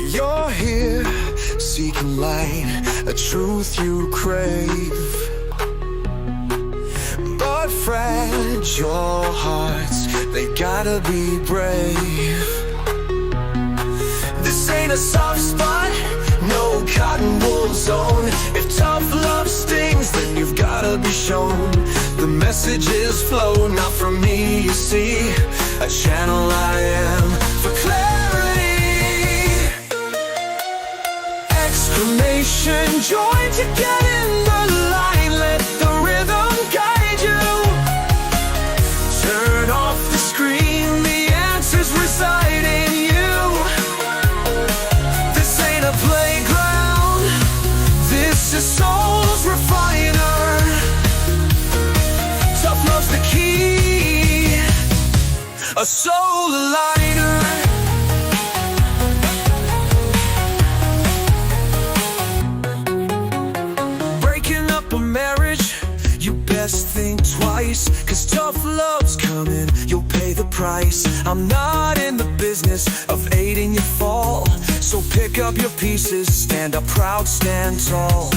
You're here, seeking light, a truth you crave. But fragile hearts, they gotta be brave. This ain't a soft spot, no cotton wool zone. If tough love stings, then you've gotta be shown. The messages flow, not from me, you see. A channel I am for clarity. Exclamation, join to get in the line. Let the rhythm guide you. Turn off the screen, the answers reside in you. This ain't a playground, this is soul's refiner. Tough love's the key, a soul aligner. Breaking up a marriage, you best think twice, 'cause tough love's coming, you'll pay the price. I'm not in the business of aiding your fall, so pick up your pieces, stand up proud, stand tall.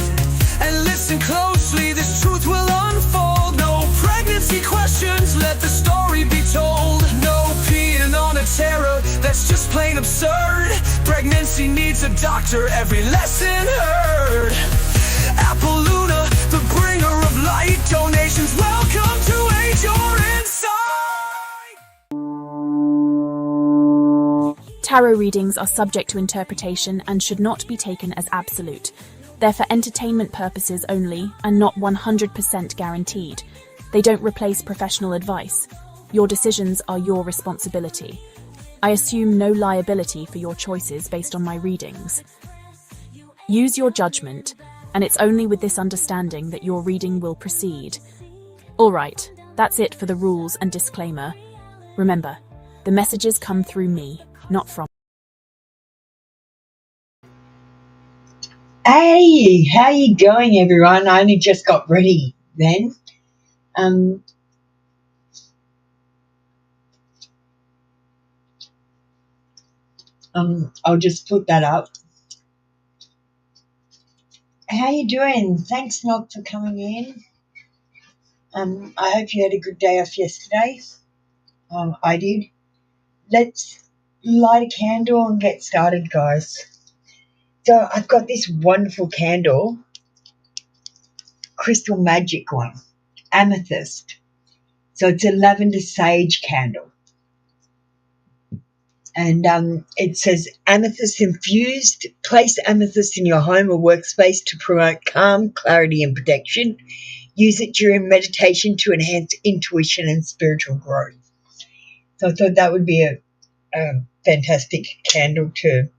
And listen closely, this truth will unfold. No pregnancy questions, let the story be told. No peeing on a terror, that's just plain absurd. Pregnancy needs a doctor, every lesson heard. Apple Luna, the bringer of light, donations welcome to aid your inside. Tarot readings are subject to interpretation and should not be taken as absolute. They're for entertainment purposes only and not 100% guaranteed. They don't replace professional advice. Your decisions are your responsibility. I assume no liability for your choices based on my readings. Use your judgment, and it's only with this understanding that your reading will proceed. All right, that's it for the rules and disclaimer. Remember, the messages come through me, not from. Hey, how you going, everyone? I only just got ready then. I'll just put that up. How you doing? Thanks, Nog, for coming in. I hope you had a good day off yesterday. I did. Let's light a candle and get started, guys. So I've got this wonderful candle, Crystal Magic one, amethyst. So it's a lavender sage candle. And it says amethyst infused. Place amethyst in your home or workspace to promote calm, clarity and protection. Use it during meditation to enhance intuition and spiritual growth. So I thought that would be a fantastic candle to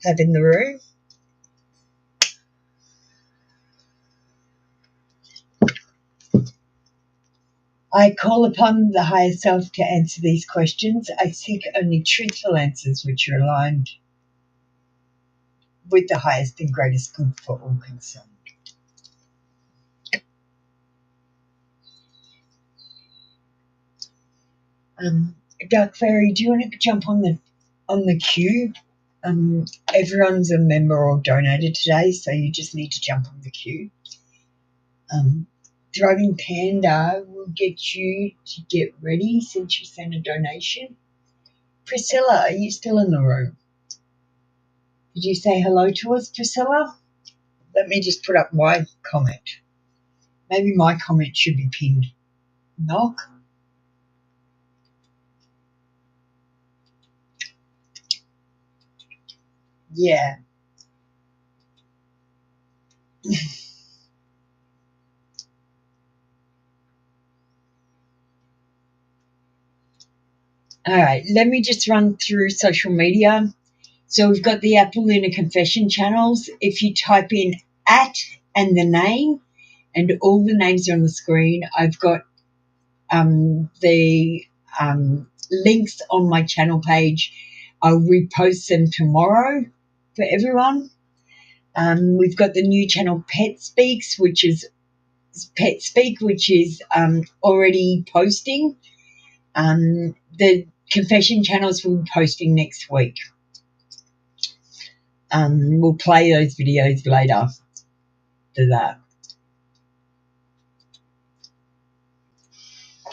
have in the room. I call upon the higher self to answer these questions. I seek only truthful answers which are aligned with the highest and greatest good for all concerned. Dark Fairy, do you want to jump on the queue? Everyone's a member or donator today, so you just need to jump on the queue. Thriving Panda will get you to get ready since you sent a donation. Priscilla, are you still in the room? Did you say hello to us, Priscilla? Let me just put up my comment. Maybe my comment should be pinned. Knock. Yeah. All right, let me just run through social media. So we've got the Apple Lunar Confession channels. If you type in @ and the name, and all the names are on the screen, I've got the links on my channel page. I'll repost them tomorrow for everyone. We've got the new channel Pet Speak, which is already posting. The confession channels will be posting next week. We'll play those videos later to that.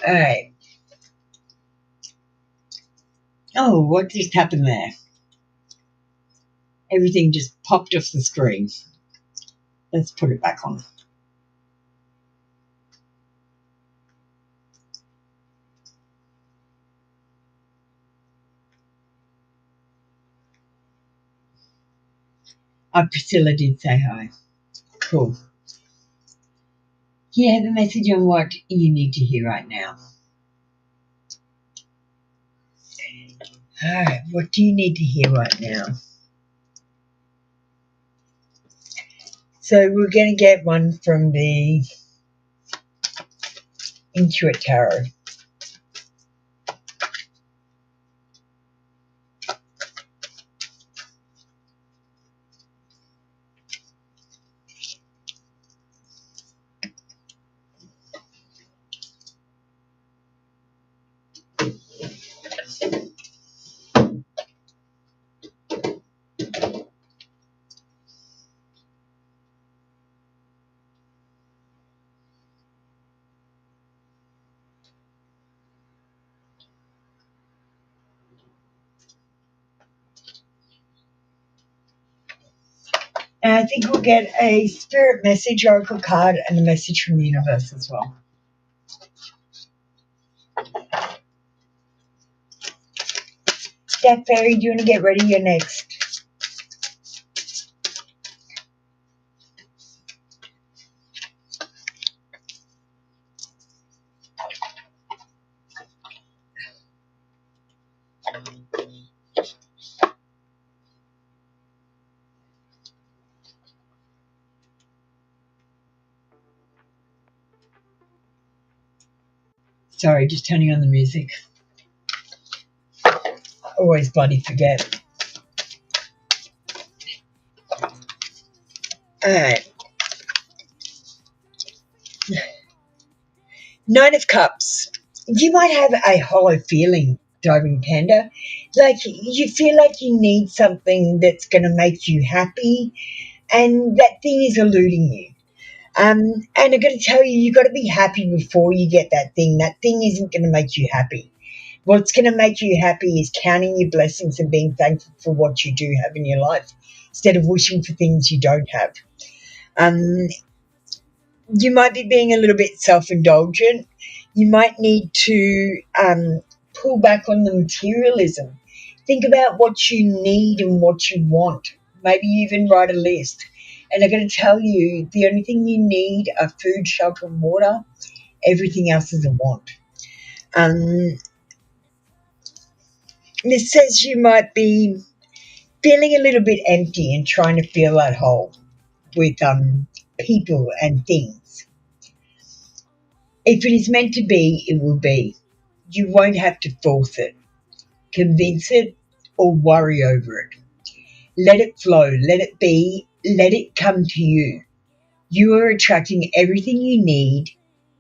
Alright. Oh, what just happened there? Everything just popped off the screen. Let's put it back on. Priscilla did say hi. Cool. You have a message on what you need to hear right now. Alright, what do you need to hear right now? So we're going to get one from the Intuit Tarot. And I think we'll get a spirit message, oracle card, and a message from the universe as well. Jack Fairy, do you want to get ready? You're next. Sorry, just turning on the music. I always bloody forget. Alright. Nine of Cups. You might have a hollow feeling, Diving Panda. Like you feel like you need something that's going to make you happy, and that thing is eluding you. And I got to tell you, you got to be happy before you get that thing. That thing isn't going to make you happy. What's going to make you happy is counting your blessings and being thankful for what you do have in your life, instead of wishing for things you don't have. You might be being a little bit self-indulgent. You might need to pull back on the materialism. Think about what you need and what you want. Maybe even write a list. And I'm going to tell you, the only thing you need are food, shelter, and water. Everything else is a want. This says you might be feeling a little bit empty and trying to fill that hole with people and things. If it is meant to be, it will be. You won't have to force it, convince it, or worry over it. Let it flow, let it be, let it come to you. You are attracting everything you need.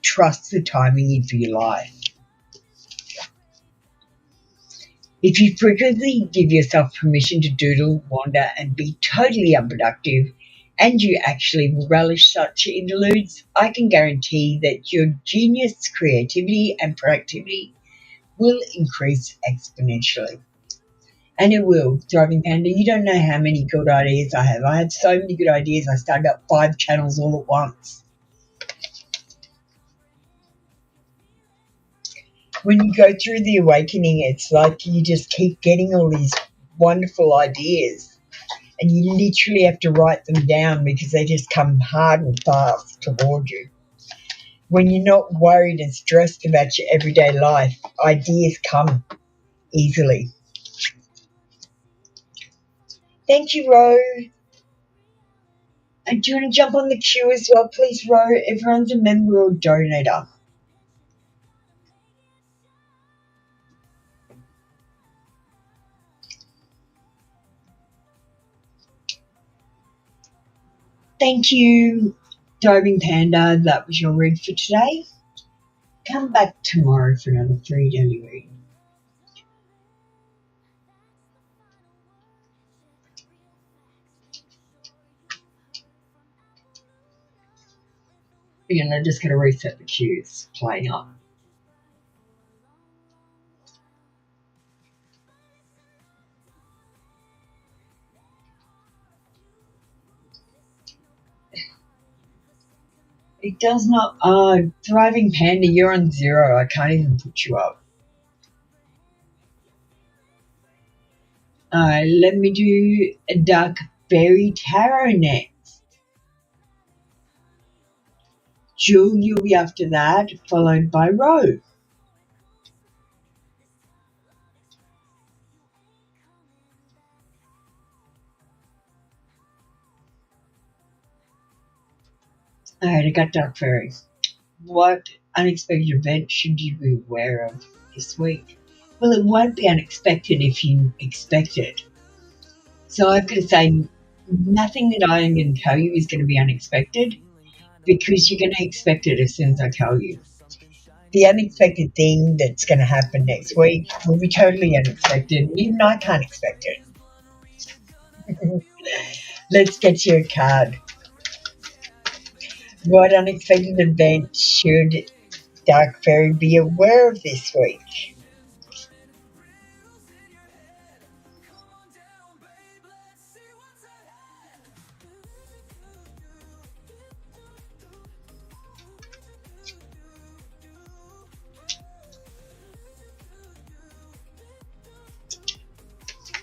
Trust the timing of your life. If you frequently give yourself permission to doodle, wander, and be totally unproductive, and you actually relish such interludes, I can guarantee that your genius, creativity, and productivity will increase exponentially. And it will, Driving Panda. You don't know how many good ideas I have. I had so many good ideas, I started up 5 channels all at once. When you go through the awakening, it's like you just keep getting all these wonderful ideas, and you literally have to write them down because they just come hard and fast toward you. When you're not worried and stressed about your everyday life, ideas come easily. Thank you, Ro. And do you want to jump on the queue as well, please, Ro? Everyone's a member or donator. Thank you, Diving Panda. That was your read for today. Come back tomorrow for another free daily read. just got to reset the cues, playing up. It does not. Thriving Panda, you're on 0. I can't even put you up. Let me do a Dark Fairy Tarot next. Jewel, you'll be after that, followed by Rose. Alright, I got Dark Fairies. What unexpected event should you be aware of this week? Well, it won't be unexpected if you expect it. So I've got to say, nothing that I am going to tell you is going to be unexpected, because you're going to expect it as soon as I tell you. The unexpected thing that's going to happen next week will be totally unexpected. Even I can't expect it. Let's get you a card. What unexpected event should Dark Fairy be aware of this week?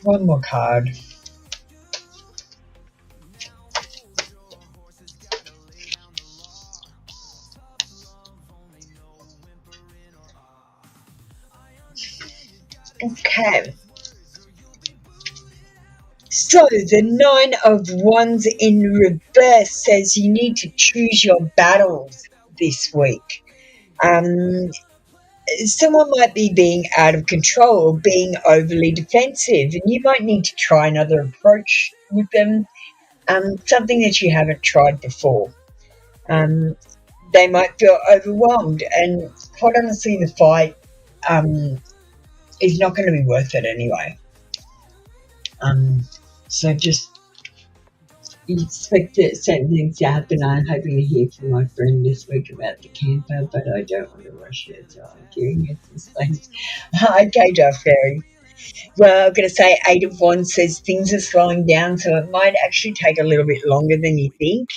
One more card. Okay. So the 9 of Wands in reverse says you need to choose your battles this week. Someone might be being out of control or being overly defensive, and you might need to try another approach with them, something that you haven't tried before. They might feel overwhelmed, and quite honestly, the fight is not going to be worth it anyway. So just expect certain things to happen. I'm hoping to hear from my friend this week about the camper, but I don't want to rush it, so I'm giving it some space. Okay, Dark Fairy. Well, I'm going to say 8 of Wands says things are slowing down, so it might actually take a little bit longer than you think.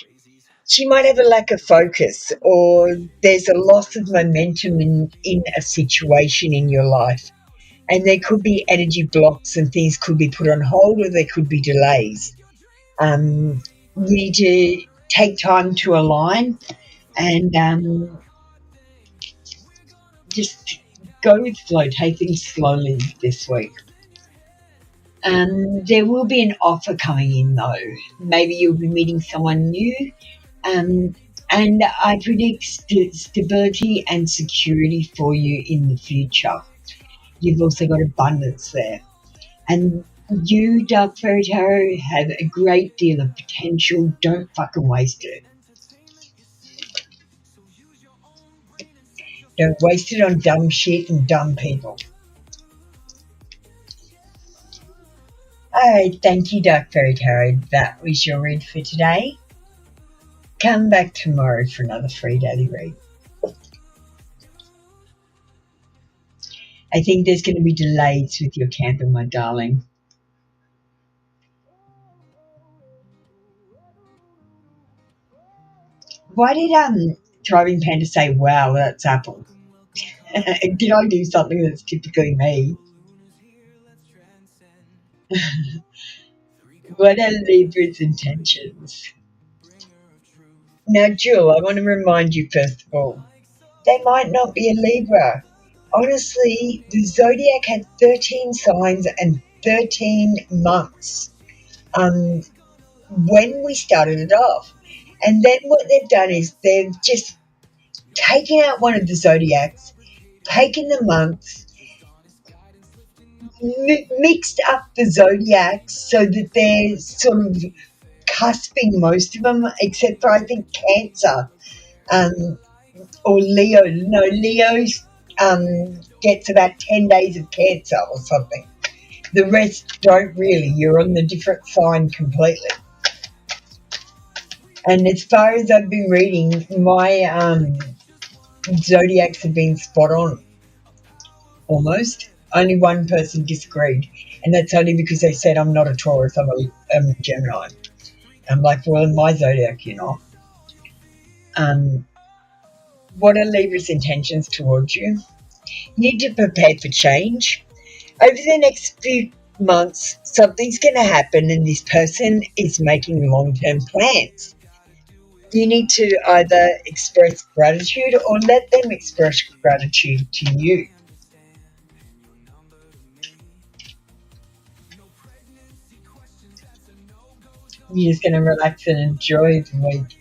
She might have a lack of focus, or there's a loss of momentum in a situation in your life. And there could be energy blocks and things could be put on hold, or there could be delays. You need to take time to align and just go with the flow. Take things slowly this week. There will be an offer coming in, though. Maybe you'll be meeting someone new. And I predict stability and security for you in the future. You've also got abundance there. And you, Dark Fairy Tarot, have a great deal of potential. Don't fucking waste it. Don't waste it on dumb shit and dumb people. Alright, thank you, Dark Fairy Tarot. That was your read for today. Come back tomorrow for another free daily read. I think there's going to be delays with your camper, my darling. Why did Thriving Panda say, wow, that's Apple? Did I do something that's typically me? What are Libra's intentions? Now, Jewel, I want to remind you, first of all, they might not be a Libra. Honestly, the Zodiac had 13 signs and 13 months when we started it off. And then what they've done is they've just taken out one of the Zodiacs, taken the months, mixed up the Zodiacs so that they're sort of cusping most of them, except for, I think, Cancer or Leo. No, Leo's gets about 10 days of Cancer or something. The rest don't really. You're on the different sign completely. And as far as I've been reading, my zodiacs have been spot on, almost. Only one person disagreed, and that's only because they said I'm not a Taurus, I'm a Gemini. I'm like, well, in my zodiac, you're not. What are Libra's intentions towards you? You need to prepare for change. Over the next few months, something's going to happen, and this person is making long-term plans. You need to either express gratitude or let them express gratitude to you. You're just going to relax and enjoy the week,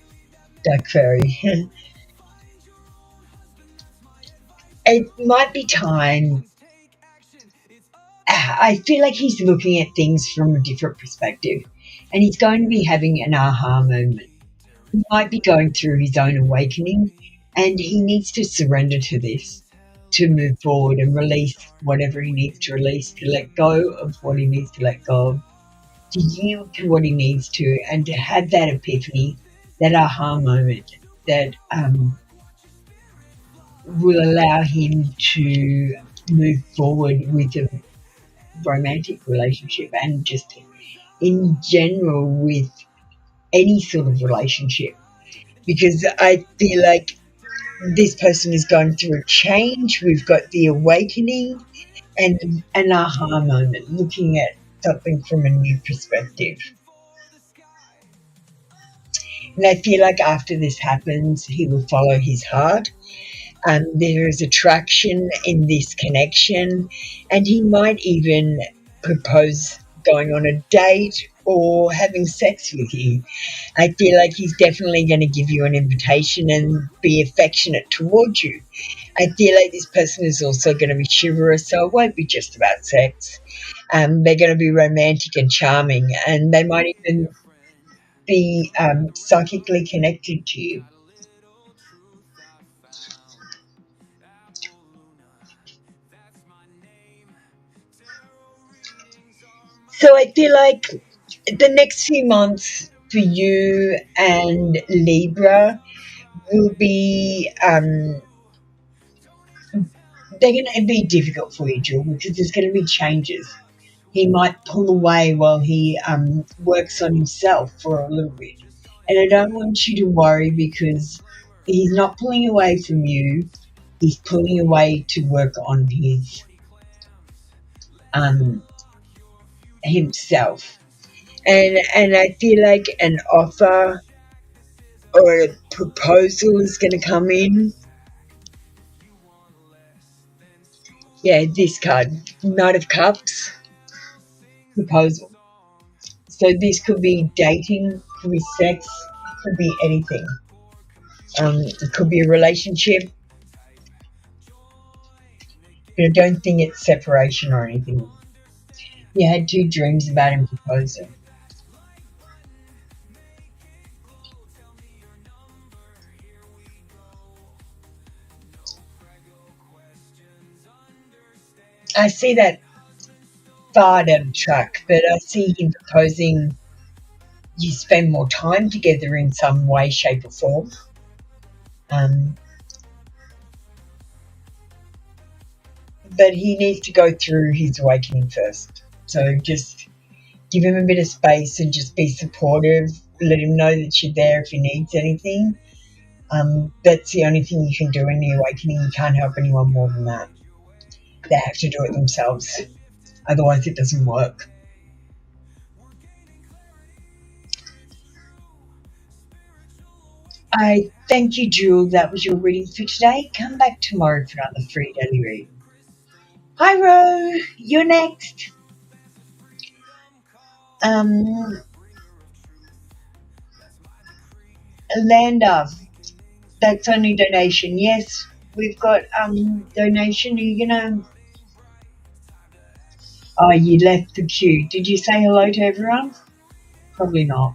Duck Fairy. It might be time. I feel like he's looking at things from a different perspective, and he's going to be having an aha moment. He might be going through his own awakening, and he needs to surrender to this to move forward and release whatever he needs to release, to let go of what he needs to let go of, to yield to what he needs to, and to have that epiphany, that aha moment that will allow him to move forward with a romantic relationship and just in general with any sort of relationship. Because I feel like this person is going through a change. We've got the awakening and an aha moment, looking at something from a new perspective. And I feel like after this happens, he will follow his heart. There is attraction in this connection, and he might even propose going on a date or having sex with you. I feel like he's definitely going to give you an invitation and be affectionate towards you. I feel like this person is also going to be chivalrous, so it won't be just about sex. They're going to be romantic and charming, and they might even be psychically connected to you. So I feel like the next few months for you and Libra will be they're going to be difficult for you, Jill, because there's going to be changes. He might pull away while he works on himself for a little bit. And I don't want you to worry, because he's not pulling away from you. He's pulling away to work on his himself. And I feel like an offer or a proposal is going to come in. Yeah, this card, Knight of Cups, proposal. So this could be dating, could be sex, could be anything. It could be a relationship, but I don't think it's separation or anything. You had two dreams about him proposing. I see that far down the track, but I see him proposing you spend more time together in some way, shape or form. But he needs to go through his awakening first. So just give him a bit of space and just be supportive. Let him know that you're there if he needs anything. That's the only thing you can do in the awakening. You can't help anyone more than that. They have to do it themselves. Otherwise it doesn't work. I thank you, Jewel. That was your reading for today. Come back tomorrow for another free daily read. Hi, Ro. You're next. Land of. That's only donation. Yes, we've got donation. Are you gonna? Oh, you left the queue. Did you say hello to everyone? Probably not.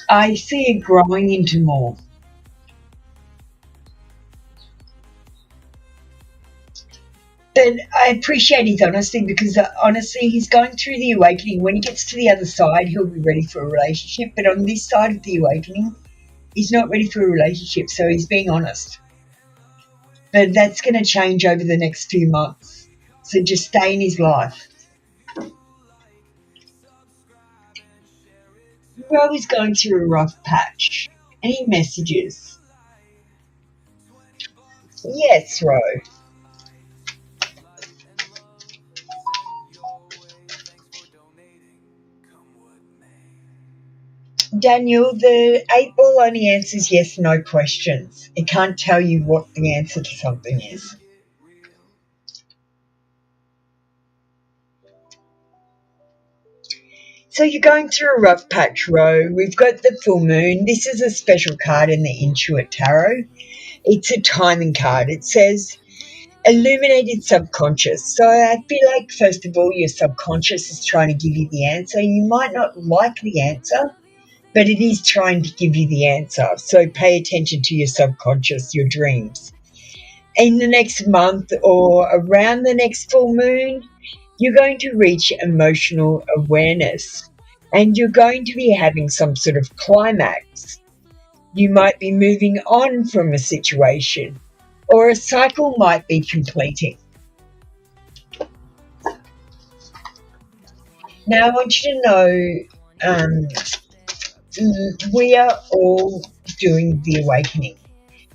I see it growing into more. appreciate his honesty, because honestly, he's going through the awakening. When he gets to the other side, he'll be ready for a relationship. But on this side of the awakening, he's not ready for a relationship, so he's being honest. But that's going to change over the next few months. So just stay in his life. Ro is going through a rough patch. Any messages? Yes, Ro. Daniel, the 8 ball only answers yes, no questions. It can't tell you what the answer to something is. So you're going through a rough patch, Ro. We've got the full moon. This is a special card in the Intuit Tarot. It's a timing card. It says illuminated subconscious. So I feel like, first of all, your subconscious is trying to give you the answer. You might not like the answer, but it is trying to give you the answer. So pay attention to your subconscious, your dreams. In the next month or around the next full moon, you're going to reach emotional awareness, and you're going to be having some sort of climax. You might be moving on from a situation, or a cycle might be completing. Now, I want you to know we are all doing the awakening.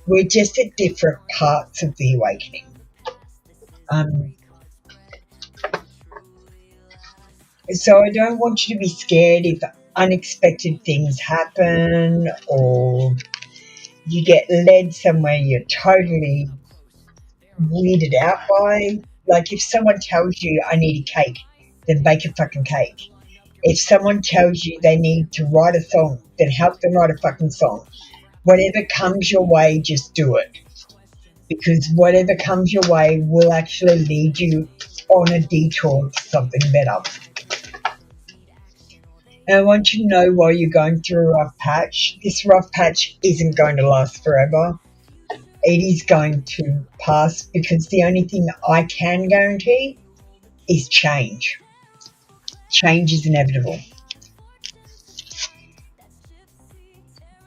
We're just at different parts of the awakening. So I don't want you to be scared if unexpected things happen, or you get led somewhere you're totally weirded out by. Like, if someone tells you, I need a cake, then bake a fucking cake. If someone tells you they need to write a song, then help them write a fucking song. Whatever comes your way, just do it. Because whatever comes your way will actually lead you on a detour to something better. And I want you to know, while you're going through a rough patch, this rough patch isn't going to last forever. It is going to pass, because the only thing I can guarantee is change. Change is inevitable.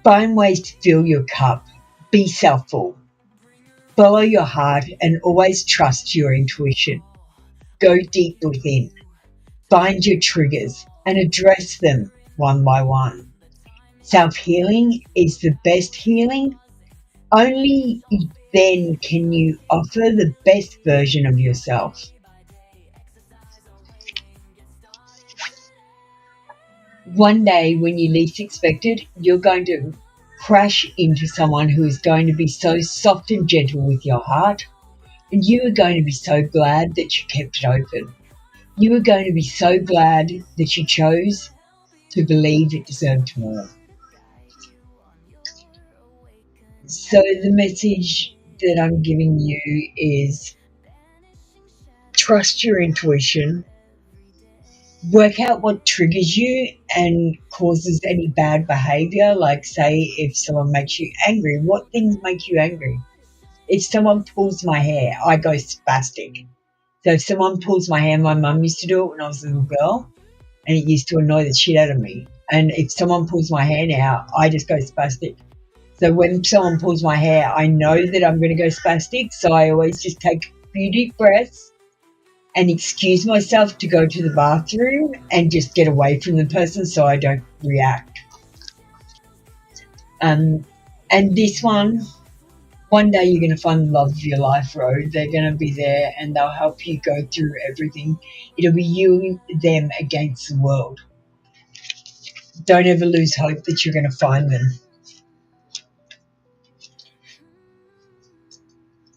Find ways to fill your cup. Be self-full. Follow your heart and always trust your intuition. Go deep within. Find your triggers and address them one by one. Self-healing is the best healing. Only then can you offer the best version of yourself. One day, when you least expect it, you're going to crash into someone who is going to be so soft and gentle with your heart, and you are going to be so glad that you kept it open. You are going to be so glad that you chose to believe it deserved more. So the message that I'm giving you is trust your intuition. Work out what triggers you and causes any bad behavior. Like, say, if someone makes you angry, what things make you angry? If someone pulls my hair, I go spastic. So if someone pulls my hair, my mum used to do it when I was a little girl, and it used to annoy the shit out of me. And if someone pulls my hair now, I just go spastic. So when someone pulls my hair, I know that I'm going to go spastic, so I always just take a few deep breaths and excuse myself to go to the bathroom and just get away from the person so I don't react. And this one day you're going to find the love of your life, Ro. They're going to be there and they'll help you go through everything. It'll be you and them against the world. Don't ever lose hope that you're going to find them.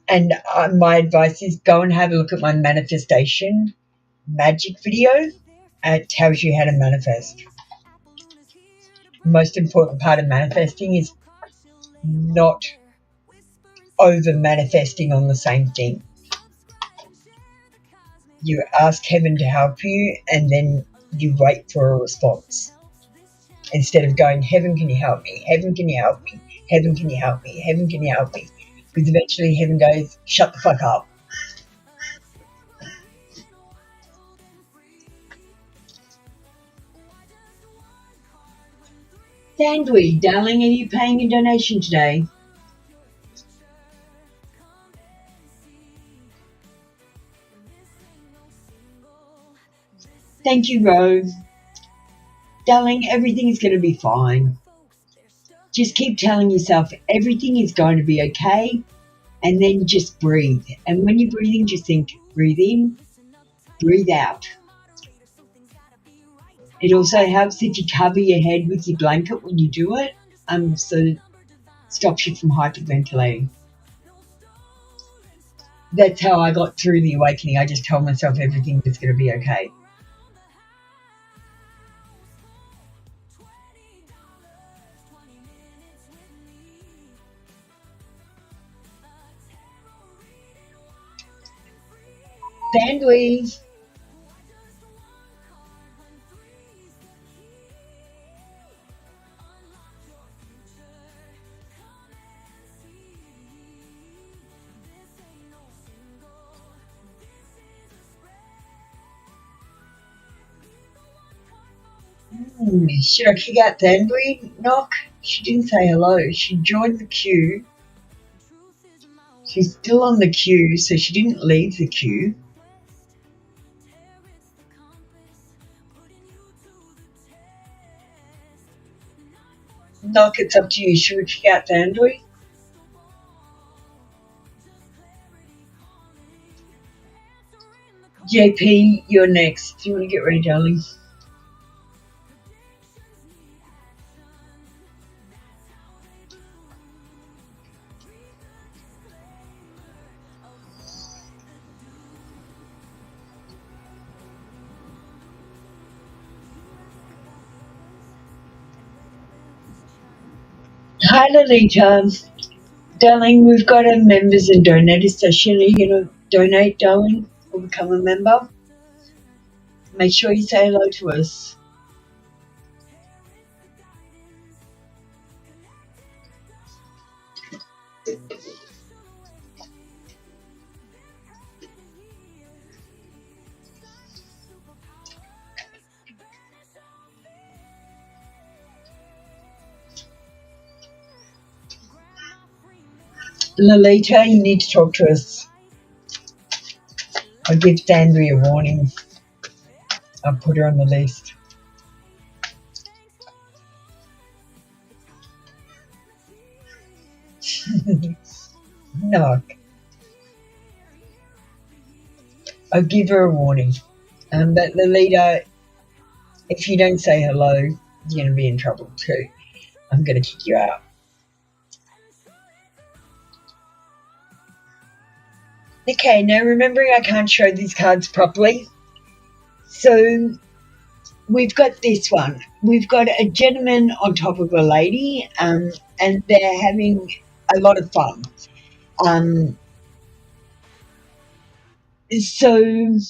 And my advice is, go and have a look at my manifestation magic video. It tells you how to manifest. The most important part of manifesting is not over manifesting on the same thing. You ask heaven to help you, and then you wait for a response. Instead of going, heaven, can you help me? Heaven, can you help me? Heaven, can you help me? Heaven, can you help me? Because eventually heaven goes, shut the fuck up. Sandwich, darling, are you paying a donation today? Thank you, Rose. Darling, everything is going to be fine. Just keep telling yourself everything is going to be okay, and then just breathe. And when you're breathing, just think, breathe in, breathe out. It also helps if you cover your head with your blanket when you do it, so it stops you from hyperventilating. That's how I got through the awakening. I just told myself everything was going to be okay. Sandwich. Should I kick out Sandwich? Knock. She didn't say hello. She joined the queue. She's still on the queue, so she didn't leave the queue. Knock, it's up to you. Should we kick out Sandwich? JP, you're next. Do you want to get ready, darling? Hi, Lolita. Darling, we've got a members and donators session. Are you going to donate, darling, or become a member? Make sure you say hello to us. Lolita, you need to talk to us. I'll give Sandry a warning. I'll put her on the list. No. I'll give her a warning. But Lolita, if you don't say hello, you're going to be in trouble too. I'm going to kick you out. Okay, now remembering I can't show these cards properly. So we've got this one. We've got a gentleman on top of a lady, and they're having a lot of fun. So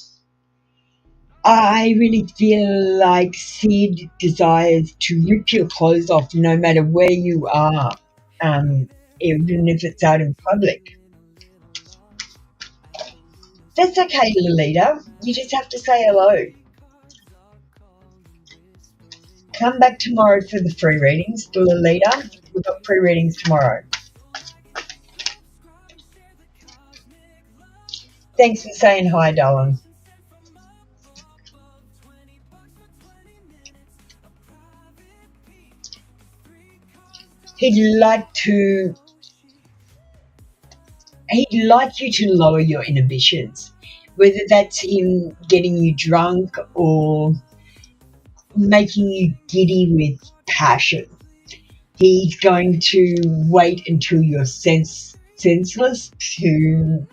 I really feel like Sid desires to rip your clothes off no matter where you are, even if it's out in public. That's okay, Lolita. You just have to say hello. Come back tomorrow for the free readings, Lolita. We've got free readings tomorrow. Thanks for saying hi, darling. He'd like you to lower your inhibitions, whether that's him getting you drunk or making you giddy with passion. He's going to wait until you're senseless to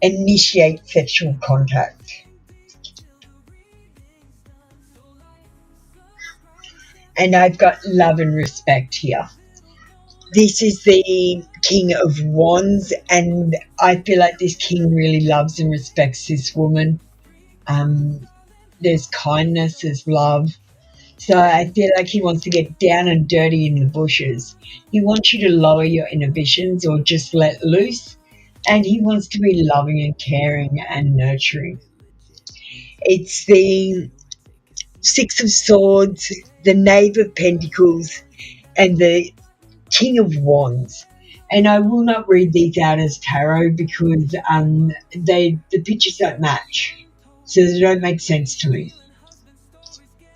initiate sexual contact. And I've got love and respect here. This is the King of Wands, and I feel like this king really loves and respects this woman. There's kindness, there's love. So I feel like he wants to get down and dirty in the bushes. He wants you to lower your inhibitions or just let loose, and he wants to be loving and caring and nurturing. It's the Six of Swords, the Knave of Pentacles, and the King of Wands. And I will not read these out as tarot because the pictures don't match, so they don't make sense to me.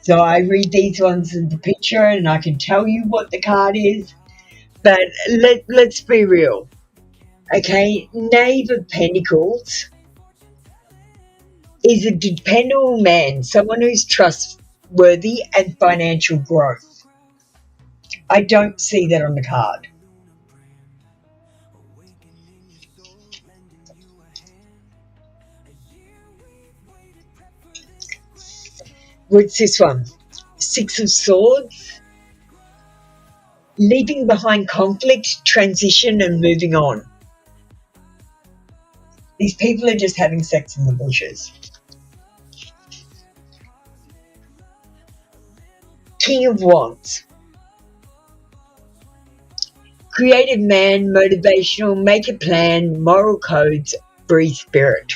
So I read these ones in the picture and I can tell you what the card is, but let's be real. Okay, Knave of Pentacles is a dependable man, someone who's trustworthy and financial growth. I don't see that on the card. What's this one? Six of Swords. Leaving behind conflict, transition, and moving on. These people are just having sex in the bushes. King of Wands. Creative man, motivational, make a plan, moral codes, free spirit.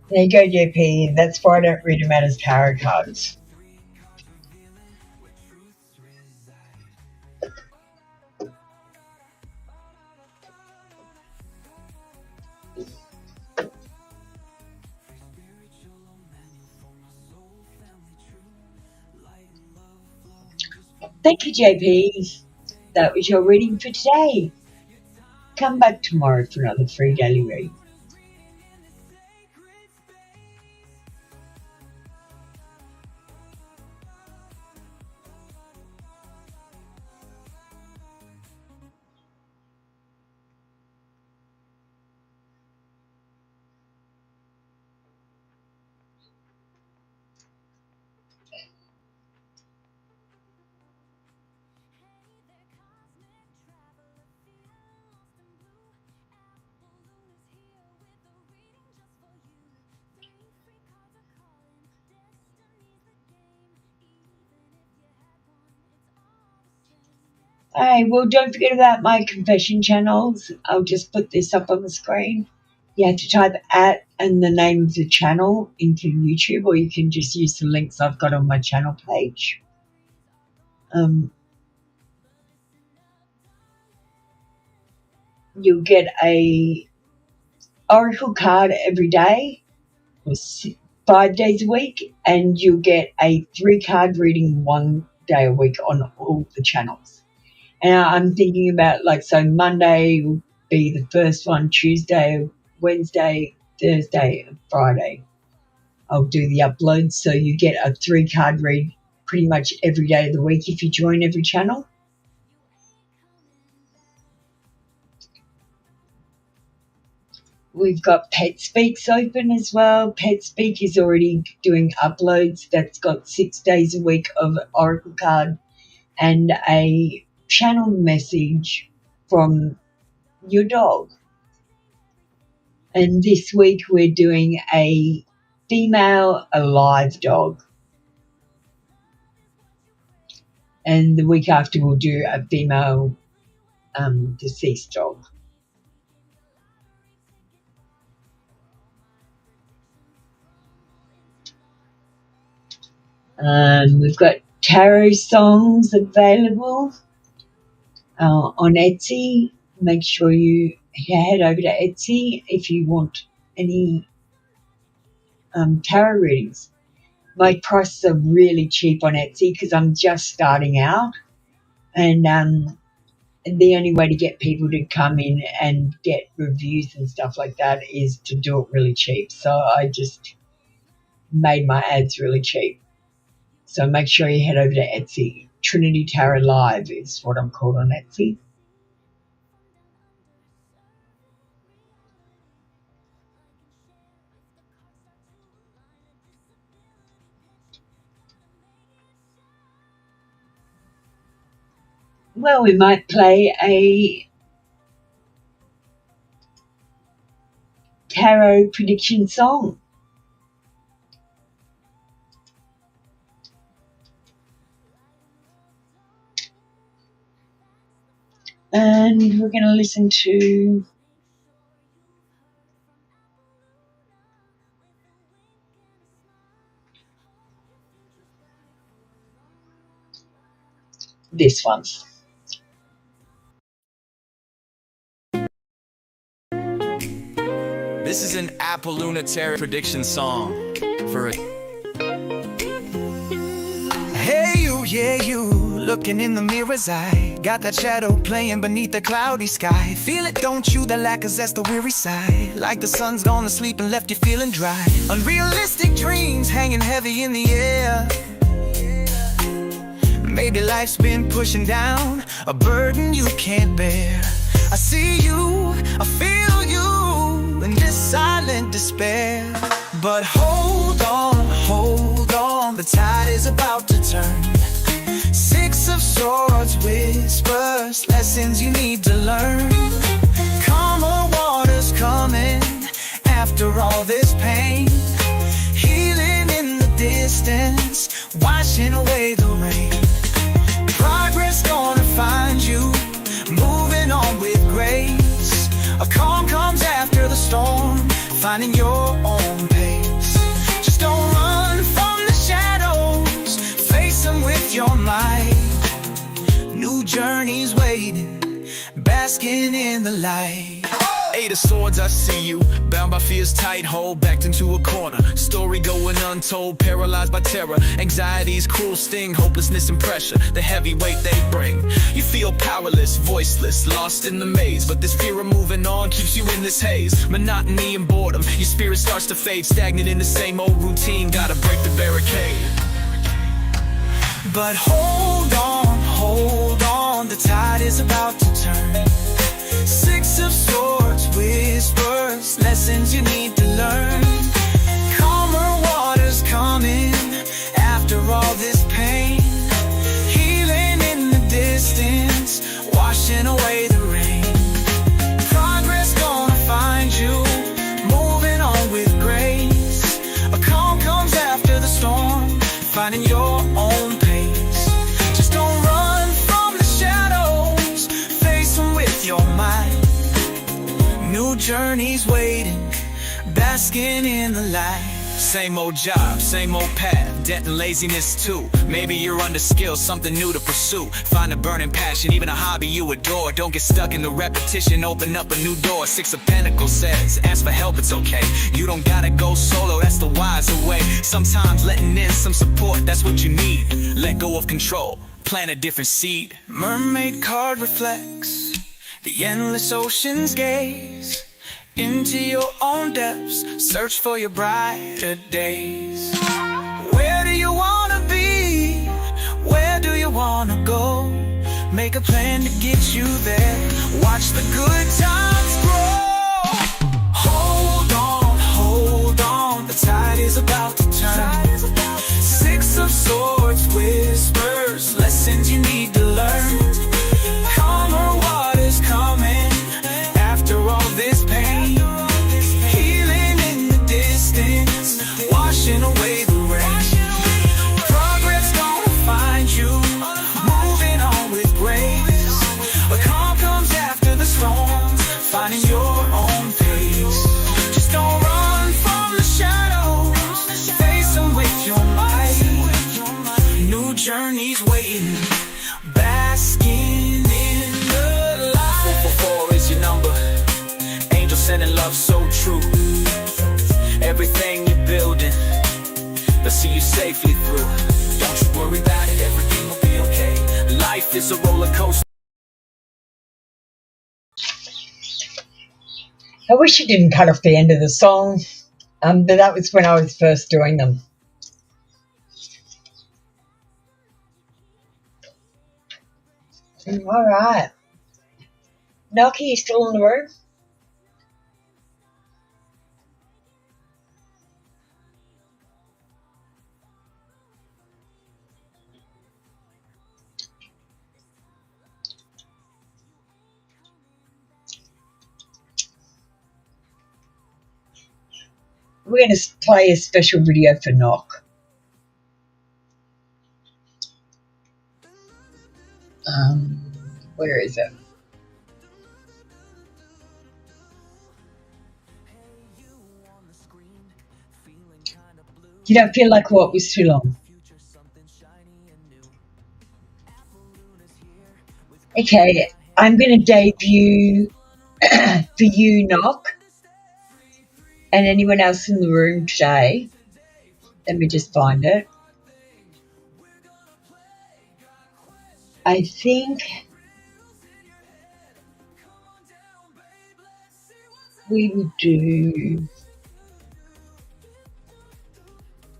There you go, JP. That's why I don't read them out as tarot cards. Thank you, JP. That was your reading for today. Come back tomorrow for another free daily read. Alright, well, don't forget about my confession channels. I'll just put this up on the screen. You have to type @ and the name of the channel into YouTube, or you can just use the links I've got on my channel page. You'll get a oracle card every day, or 5 days a week, and you'll get a 3-card reading 1 day a week on all the channels. And I'm thinking about, so Monday will be the first one, Tuesday, Wednesday, Thursday, and Friday. I'll do the uploads, so you get a 3-card read pretty much every day of the week if you join every channel. We've got Pet Speaks open as well. Pet Speak is already doing uploads. That's got 6 days a week of oracle card and a channel message from your dog. And this week we're doing a female alive dog. And the week after we'll do a female deceased dog. We've got tarot songs available on Etsy. Make sure you head over to Etsy if you want any tarot readings. My prices are really cheap on Etsy because I'm just starting out, and the only way to get people to come in and get reviews and stuff like that is to do it really cheap. So I just made my ads really cheap. So make sure you head over to Etsy. Trinity Tarot Live is what I'm called on Etsy. Well, we might play a tarot prediction song. And we're going to listen to this one. This is an Apollunitary prediction song for a... Hey you, yeah you, looking in the mirror's eye. Got that shadow playing beneath the cloudy sky. Feel it, don't you, the lack of zest, the weary sigh. Like the sun's gone to sleep and left you feeling dry. Unrealistic dreams hanging heavy in the air. Maybe life's been pushing down a burden you can't bear. I see you, I feel you in this silent despair. But hold on, the tide is about to turn. Six of Swords whispers lessons you need to learn. Calmer waters coming after all this pain. Healing in the distance, washing away the rain. Progress gonna find you, moving on with grace. A calm comes after the storm, finding your own pace. Just don't run from the shadows, face them with your might. New journeys waiting, basking in the light. Eight of Swords, I see you, bound by fear's tight hold, backed into a corner. Story going untold, paralyzed by terror. Anxiety's cruel sting, hopelessness and pressure, the heavy weight they bring. You feel powerless, voiceless, lost in the maze. But this fear of moving on keeps you in this haze. Monotony and boredom, your spirit starts to fade. Stagnant in the same old routine, gotta break the barricade. But hold on, the tide is about to turn. Six of Swords whispers lessons you need to learn. Calmer waters coming after all this pain. Healing in the distance, washing away the rain. Progress gonna find you, moving on with grace. A calm comes after the storm, finding your own pace. Just don't run from the shadows, face them with your might. New journeys waiting, basking in the light. Same old job, same old path, debt and laziness too. Maybe you're under skilled, something new to pursue. Find a burning passion, even a hobby you adore. Don't get stuck in the repetition, open up a new door. Six of Pentacles says, ask for help, it's okay. You don't gotta go solo, that's the wiser way. Sometimes letting in some support, that's what you need. Let go of control, plant a different seed. Mermaid card reflects the endless ocean's gaze into your own depths, search for your brighter days. Where do you wanna be? Where do you wanna go? Make a plan to get you there. Watch the good times grow. Hold on, the tide is about to turn. Six of Swords whispers lessons you need to learn. Calmer waters coming after all this pain. Healing in the distance, washing away the rain. Progress gonna find you, moving on with grace. A calm comes after the storm, finding your own pace. Just don't run from the shadows, face them with your might. New journeys waiting, basking in the light. 444 is your number, angel sending love so true. Everything you're building, they'll see you safely through. Don't you worry about it, everything will be okay. Life is a roller coaster. I wish you didn't cut off the end of the song, but that was when I was first doing them. All right. Noki, you still in the room? We're going to play a special video for Knock. Where is it? You don't feel like what was too long? Okay, I'm going to debut for you, Knock, and anyone else in the room today. Let me just find it. I think we will do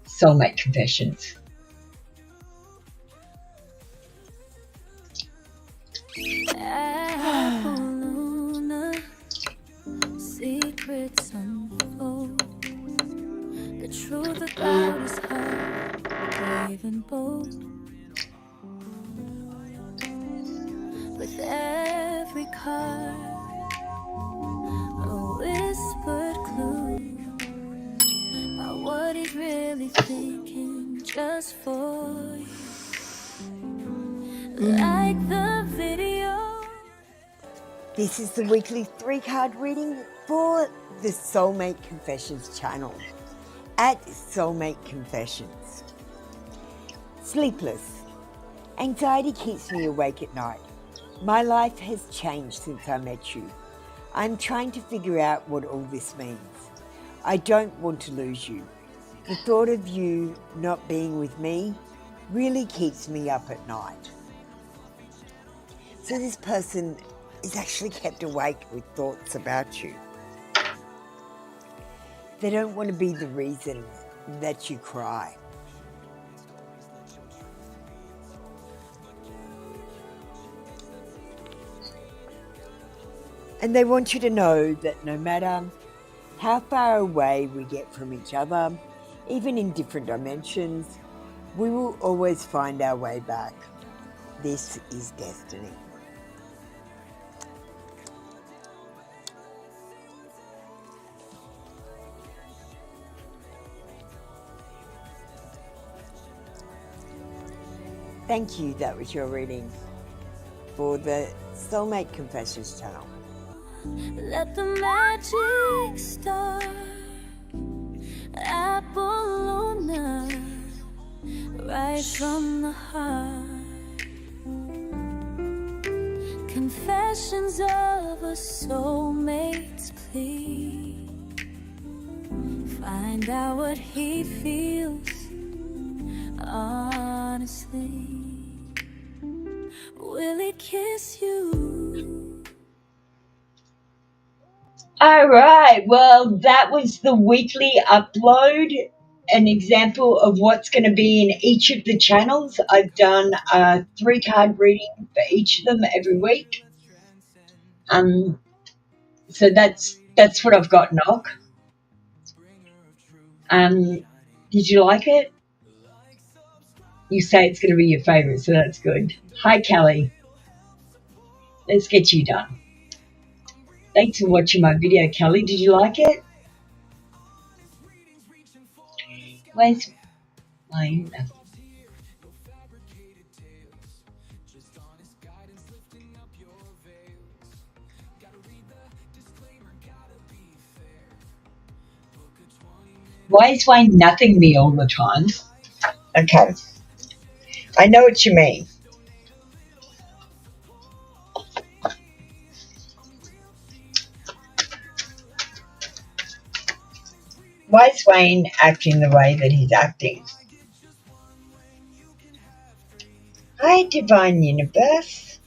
soulmate confessions. Secrets unfold. The truth about his heart, brave and bold. With every card, a whispered clue about what he's really thinking, just for you. Like the video. This is the weekly 3-card reading for the Soulmate Confessions channel at Soulmate Confessions. Sleepless. Anxiety keeps me awake at night. My life has changed since I met you. I'm trying to figure out what all this means. I don't want to lose you. The thought of you not being with me really keeps me up at night. So this person is actually kept awake with thoughts about you. They don't want to be the reason that you cry. And they want you to know that no matter how far away we get from each other, even in different dimensions, we will always find our way back. This is destiny. Thank you, that was your reading for the Soulmate Confessions channel. Let the magic start. Apollonia, right from the heart. Confessions of a soulmate's plea. Find out what he feels, honestly. Will he kiss you? All right, well, that was the weekly upload, an example of what's going to be in each of the channels. I've done a 3-card reading for each of them every week. So that's what I've got, Knock. Did you like it? You say it's going to be your favourite, so that's good. Hi, Kelly. Let's get you done. Thanks for watching my video, Kelly. Did you like it? Where's mine? Why is Wayne nothing me all the time? Okay. I know what you mean. Why is Wayne acting the way that he's acting? Hi, Divine Universe.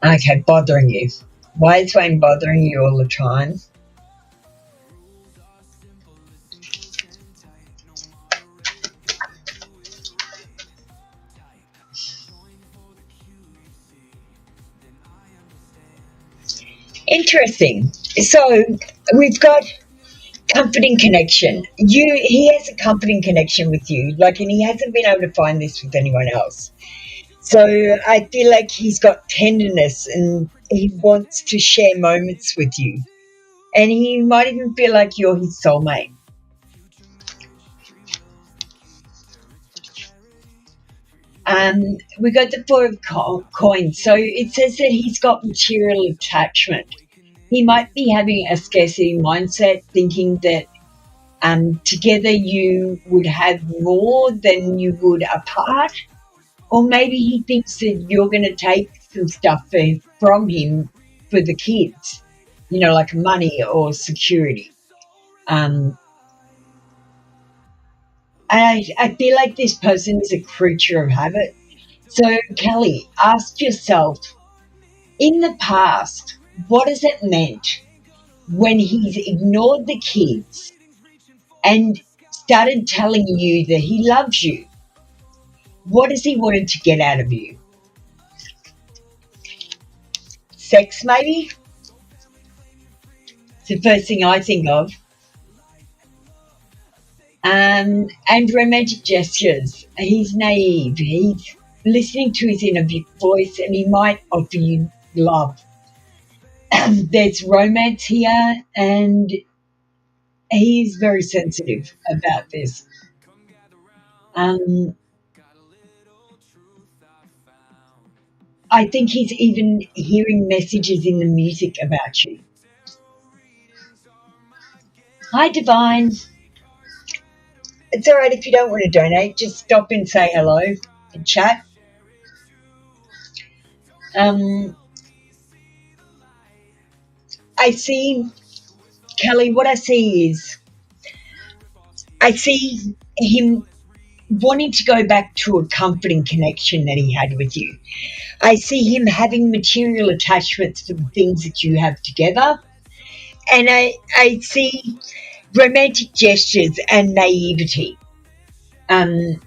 Okay, bothering you. Why is Wayne bothering you all the time? Interesting. So we've got comforting connection. He has a comforting connection with you, and he hasn't been able to find this with anyone else. So I feel like he's got tenderness and he wants to share moments with you. And he might even feel like you're his soulmate. We got the Four of Coins. So it says that he's got material attachment. He might be having a scarcity mindset, thinking that together you would have more than you would apart. Or maybe he thinks that you're going to take some stuff from him for the kids, like money or security. I feel like this person is a creature of habit. So, Kelly, ask yourself, in the past, what has it meant when he's ignored the kids and started telling you that he loves you? What has he wanted to get out of you? Sex, maybe? It's the first thing I think of. And romantic gestures. He's naive. He's listening to his inner voice, and he might offer you love. There's romance here, and he's very sensitive about this. I think he's even hearing messages in the music about you. Hi, Divine. It's all right if you don't want to donate. Just stop and say hello and chat. I see, Kelly, what I see is I see him wanting to go back to a comforting connection that he had with you. I see him having material attachments for the things that you have together. And I see romantic gestures and naivety. And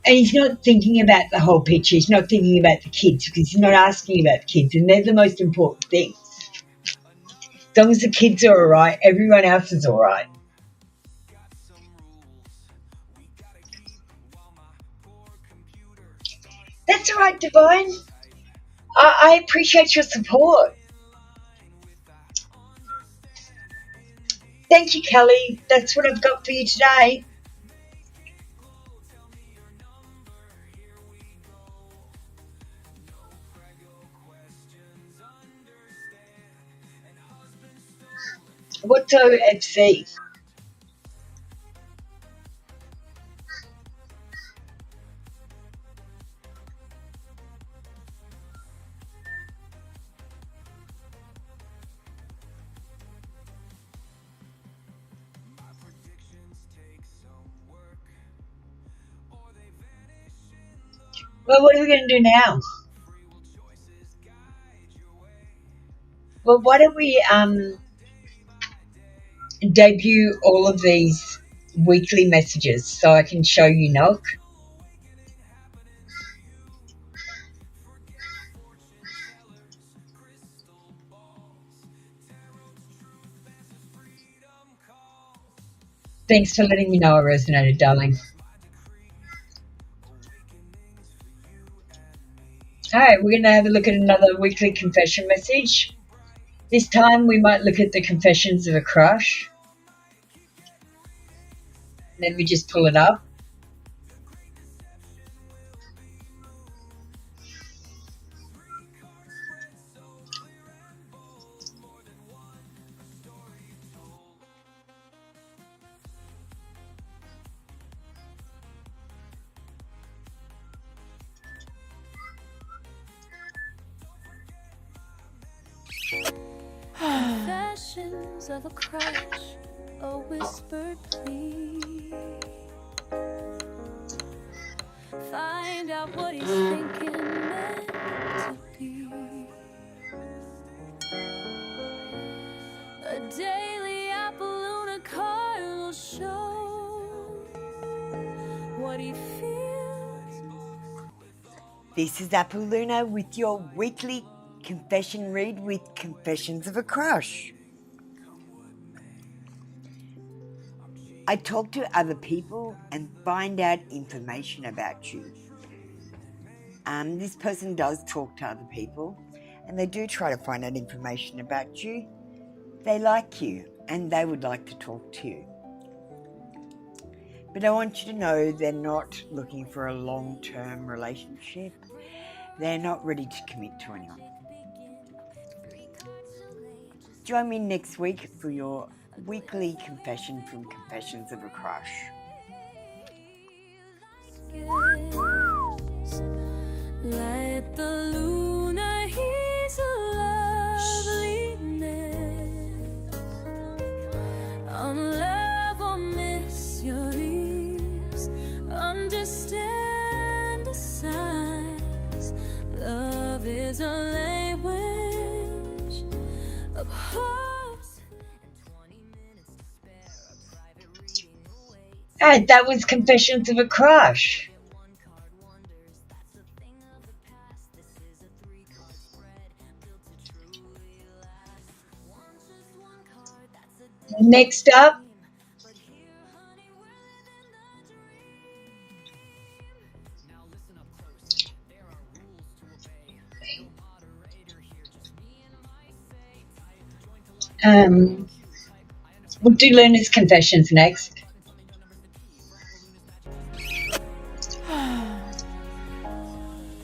he's not thinking about the whole picture. He's not thinking about the kids because he's not asking about the kids. And they're the most important things. As long as the kids are all right, everyone else is all right. That's all right, Divine. I appreciate your support. Thank you, Kelly. That's what I've got for you today. What's OFC? Well, what are we going to do now? Well, why don't we debut all of these weekly messages so I can show you, Nook? Thanks for letting me know I resonated, darling. All right, we're going to have a look at another weekly confession message. This time we might look at the confessions of a crush. Let me just pull it up. Confessions of a crush, a whispered plea. Find out what he's thinking meant to be. A daily Apollonia card will show what he feels. This is Apollonia with your weekly confession read with Confessions of a Crush. I talk to other people and find out information about you. This person does talk to other people and they do try to find out information about you. They like you and they would like to talk to you. But I want you to know they're not looking for a long-term relationship. They're not ready to commit to anyone. Join me next week for your weekly confession from Confessions of a Crush. Let the lunar his loveliness unravel mysteries, understand the signs. Love is a language of hearts, and 20 minutes to spare. A private reading awaits. And that was Confessions of a Crush. Next up, we'll do Luna's Confessions next.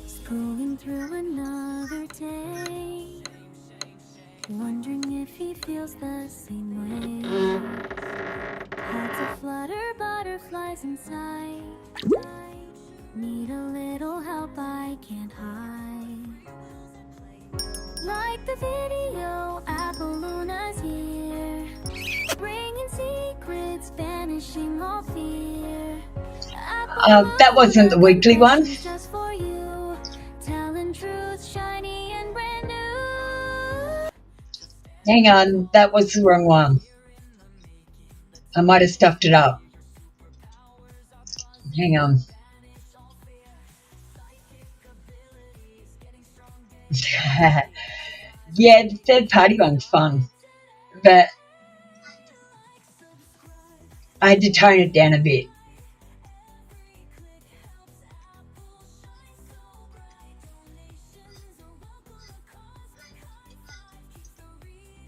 Scrolling through another day, wondering if he feels the same way. Hearts aflutter, butterflies inside. Need a little help, I can't hide. Like the video, Apollona's here, bringing secrets, banishing all fear. That wasn't the weekly one. Just for you, telling truth, shiny and brand new. Hang on, that was the wrong one. I might have stuffed it up. Hang on. Yeah, the third party one's fun, but I had to tone it down a bit.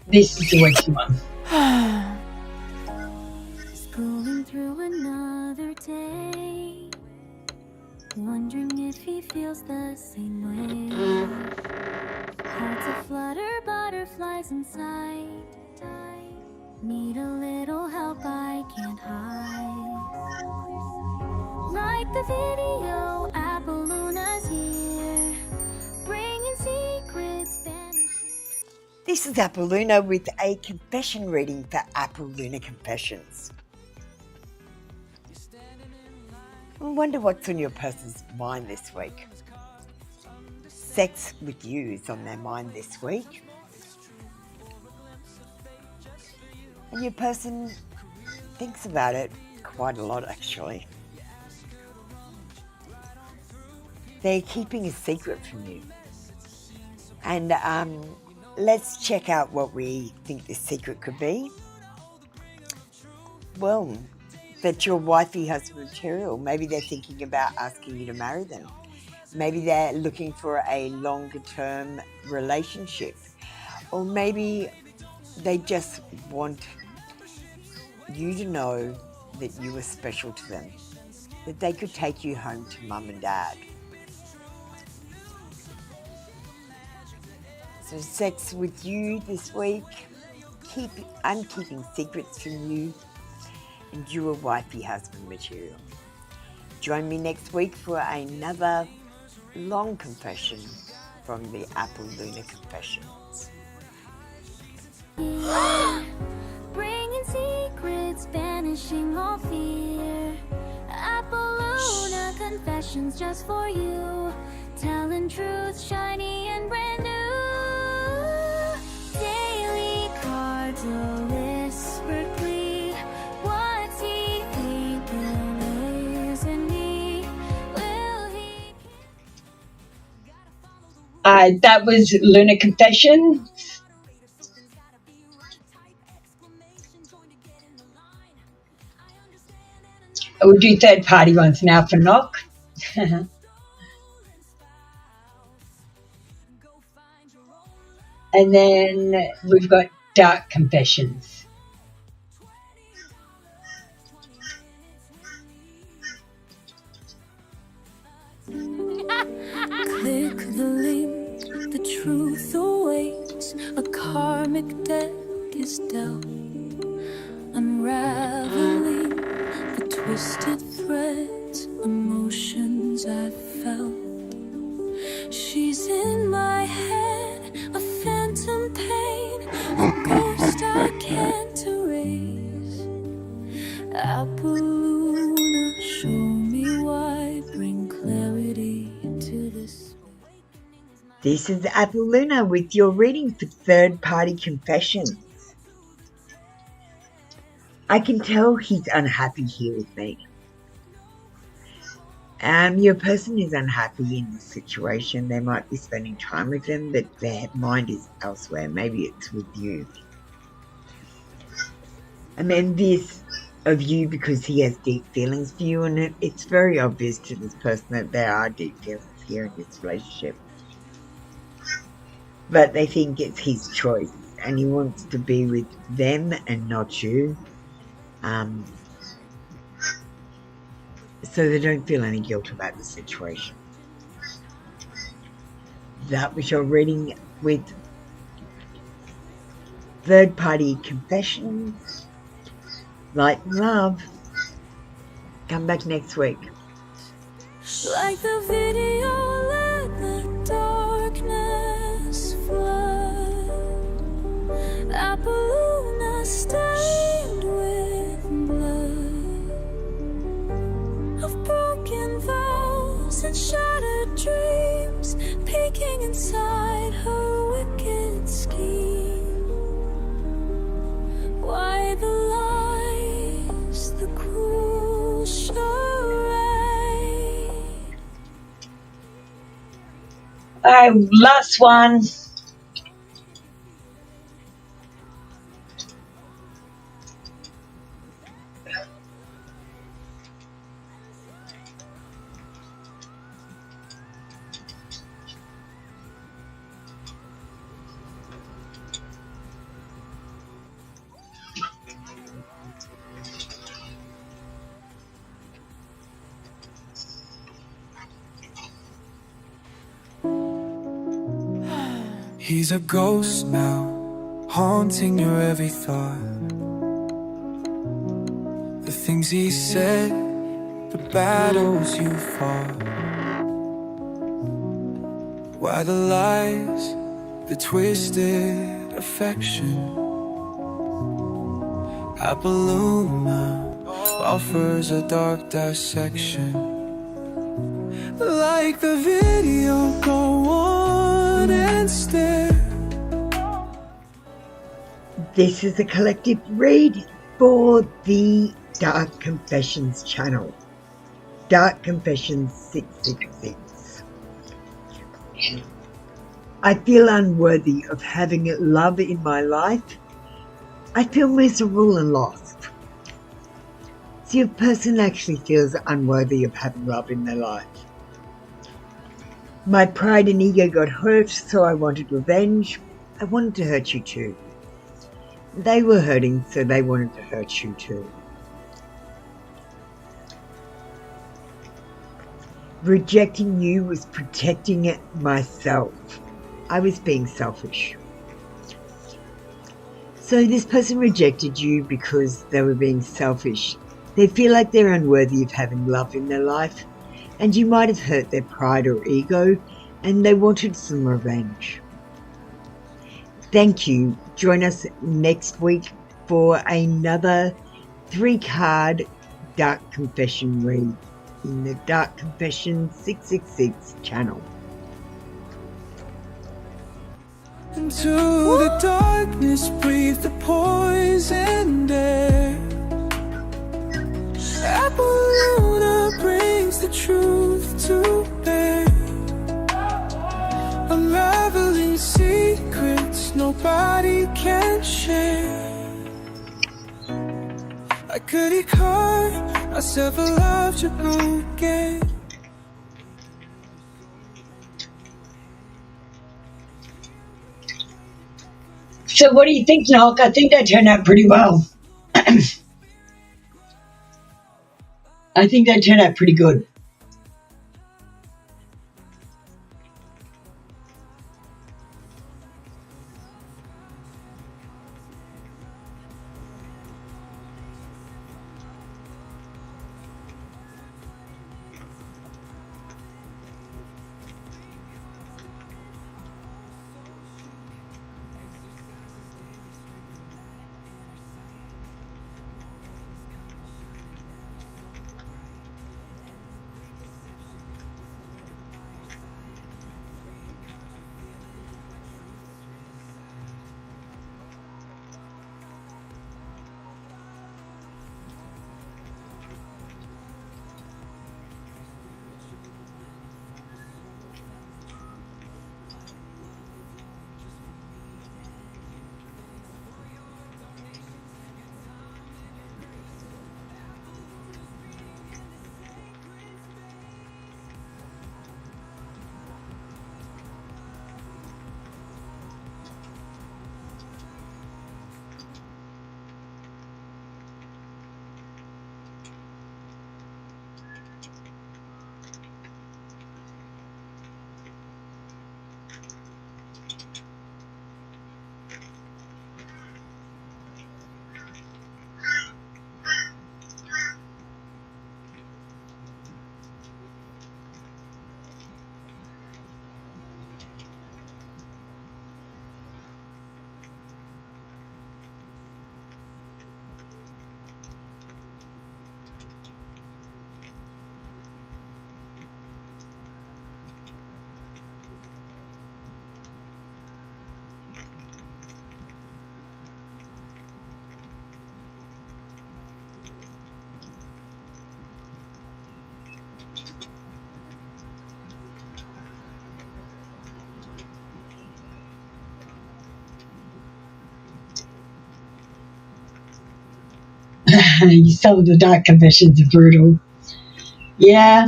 This is the weekly one. Scrolling through another day, wondering if he feels the same way. Hearts aflutter, butterflies inside. Need a little help, I can't hide. Like the video, Apollona's here, bringing secrets, This is Apolluna with a confession reading for Apolluna Confessions. I wonder what's on your person's mind this week. Sex with you is on their mind this week. And your person thinks about it quite a lot, actually. They're keeping a secret from you. And let's check out what we think this secret could be. Well, that your wifey husband material. Maybe they're thinking about asking you to marry them. Maybe they're looking for a longer term relationship. Or maybe they just want you to know that you are special to them. That they could take you home to mum and dad. So sex with you this week. I'm keeping secrets from you. And you are wifey husband material. Join me next week for another long confession from the Apolluna Confessions. bringing secrets, banishing all fear. Apolluna Confessions just for you, telling truth, shiny and brand new. Daily cards, a whispered plea. What's he thinking? Isn't he? Will he? That was Lunar Confession. We'll do third party ones now for Knock. And then we've got Dark Confessions. Click the link, the truth awaits. A karmic deck is dealt, unraveling the twisted threads, emotions I felt. She's in my head, a phantom pain, a ghost I can't erase. Apoluna, show me why, bring clarity to this. This is Apoluna with your reading for third-party confessions. I can tell he's unhappy here with me. Your person is unhappy in this situation. They might be spending time with them, but their mind is elsewhere. Maybe it's with you. I'm envious of you because he has deep feelings for you, and it's very obvious to this person that there are deep feelings here in this relationship. But they think it's his choice, and he wants to be with them and not you. So they don't feel any guilt about the situation. That was your reading with third-party confessions. Light and love. Come back next week. Like the video, let the darkness flood. Apoluna stained with blood of broken vows and shattered dreams, peeking inside her wicked scheme. Why the lies, the cruel charade? Last one. He's a ghost now, haunting your every thought. The things he said, the battles you fought. Why the lies, the twisted affection. Apoluna offers a dark dissection. Like the video, go on and stare. This is a collective read for the Dark Confessions channel. Dark Confessions 666. I feel unworthy of having love in my life. I feel miserable and lost. So your person actually feels unworthy of having love in their life. My pride and ego got hurt, so I wanted revenge. I wanted to hurt you too. They were hurting, so they wanted to hurt you too. Rejecting you was protecting myself. I was being selfish. So this person rejected you because they were being selfish. They feel like they're unworthy of having love in their life, and you might have hurt their pride or ego, and they wanted some revenge. Thank you. Join us next week for another 3-card Dark Confession read in the Dark Confession 666 channel. Into the darkness, breathe the poison air. Apoluna brings the truth to bear. Unraveling secrets nobody can share. I could recall myself, I loved you again. So what do you think, Knock? I think that turned out pretty well. I think that turned out pretty good. Some of the dark confessions are brutal. Yeah,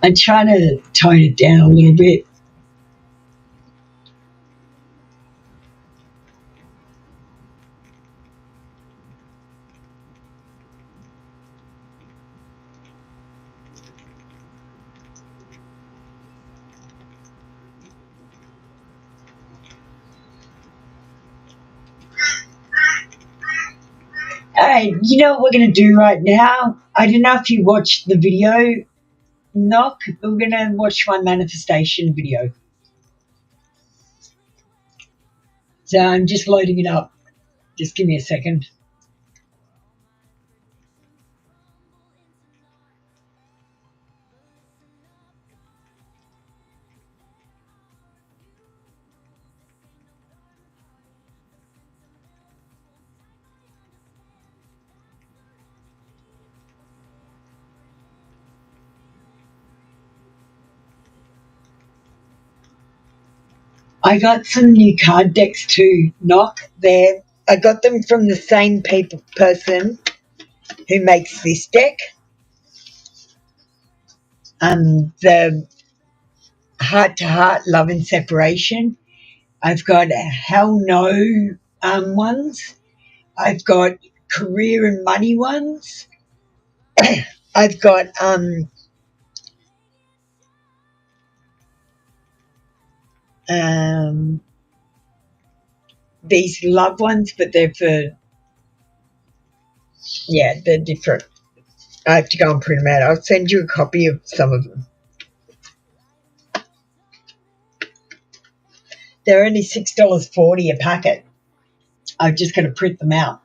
I try to tone it down a little bit. Alright, you know what we're going to do right now? I don't know if you watched the video, Knock, but we're going to watch my manifestation video. So I'm just loading it up. Just give me a second. I got some new card decks too, Knock. There, I got them from the same person who makes this deck. The Heart to Heart, Love and Separation. I've got Hell No ones. I've got Career and Money ones. I've got these love ones, but they're for, yeah, they're different. I have to go and print them out. I'll send you a copy of some of them. They're only $6.40 a packet. I've just got to print them out.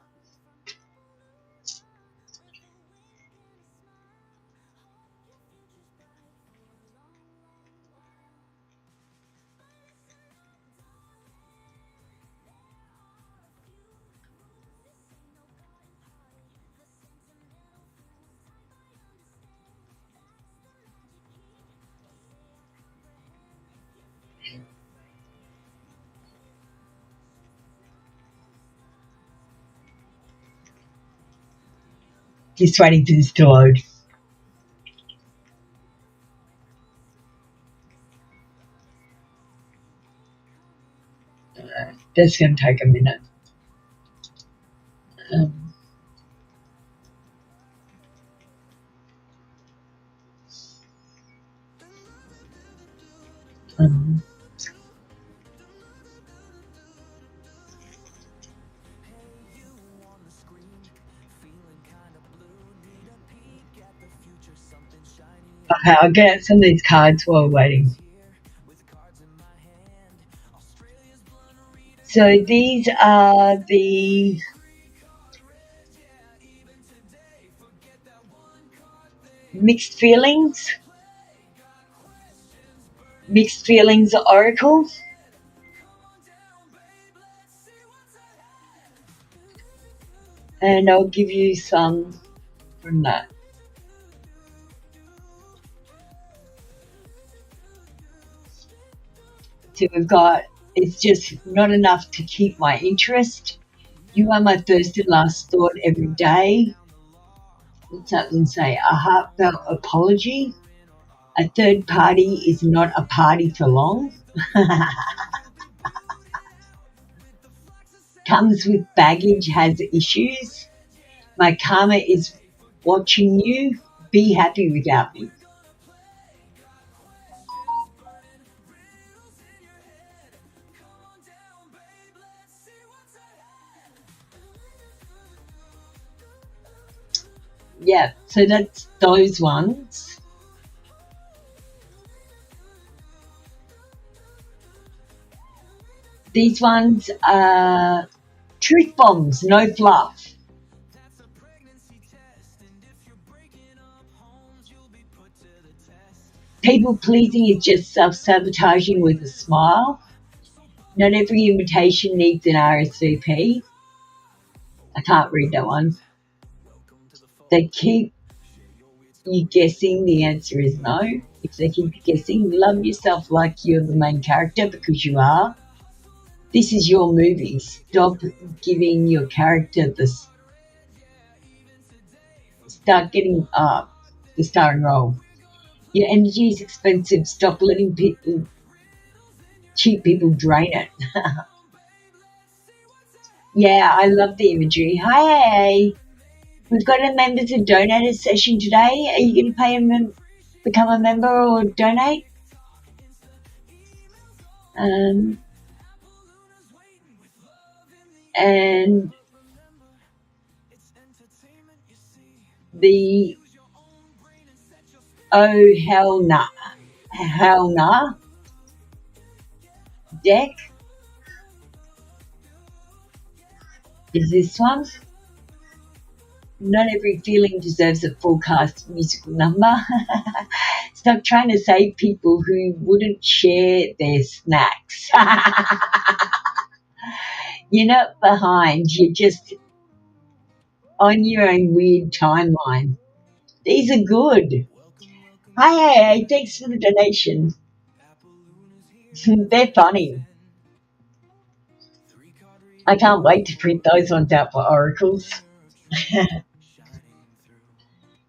Just waiting for this to load. That's going to take a minute. Okay, I'll get some of these cards while we're waiting. So these are the Mixed Feelings Oracle. And I'll give you some from that. So we've got, it's just not enough to keep my interest. You are my first and last thought every day. What's that one say? A heartfelt apology. A third party is not a party for long. Comes with baggage, has issues. My karma is watching you. Be happy without me. Yeah, so that's those ones. These ones are truth bombs, no fluff. People pleasing is just self-sabotaging with a smile. Not every invitation needs an RSVP. I can't read that one. They keep you guessing. The answer is no. If they keep you guessing, love yourself like you're the main character, because you are. This is your movie. Stop giving your character this. Start getting the starring role. Your energy is expensive. Stop letting cheap people drain it. Yeah, I love the imagery. Hi, we've got a members and donators session today. Are you going to pay become a member or donate? And the Oh Hell Nah deck is this one. Not every feeling deserves a full cast musical number. Stop trying to save people who wouldn't share their snacks. You're not behind, you're just on your own weird timeline. These are good. Hi, thanks for the donation. They're funny. I can't wait to print those ones out for oracles.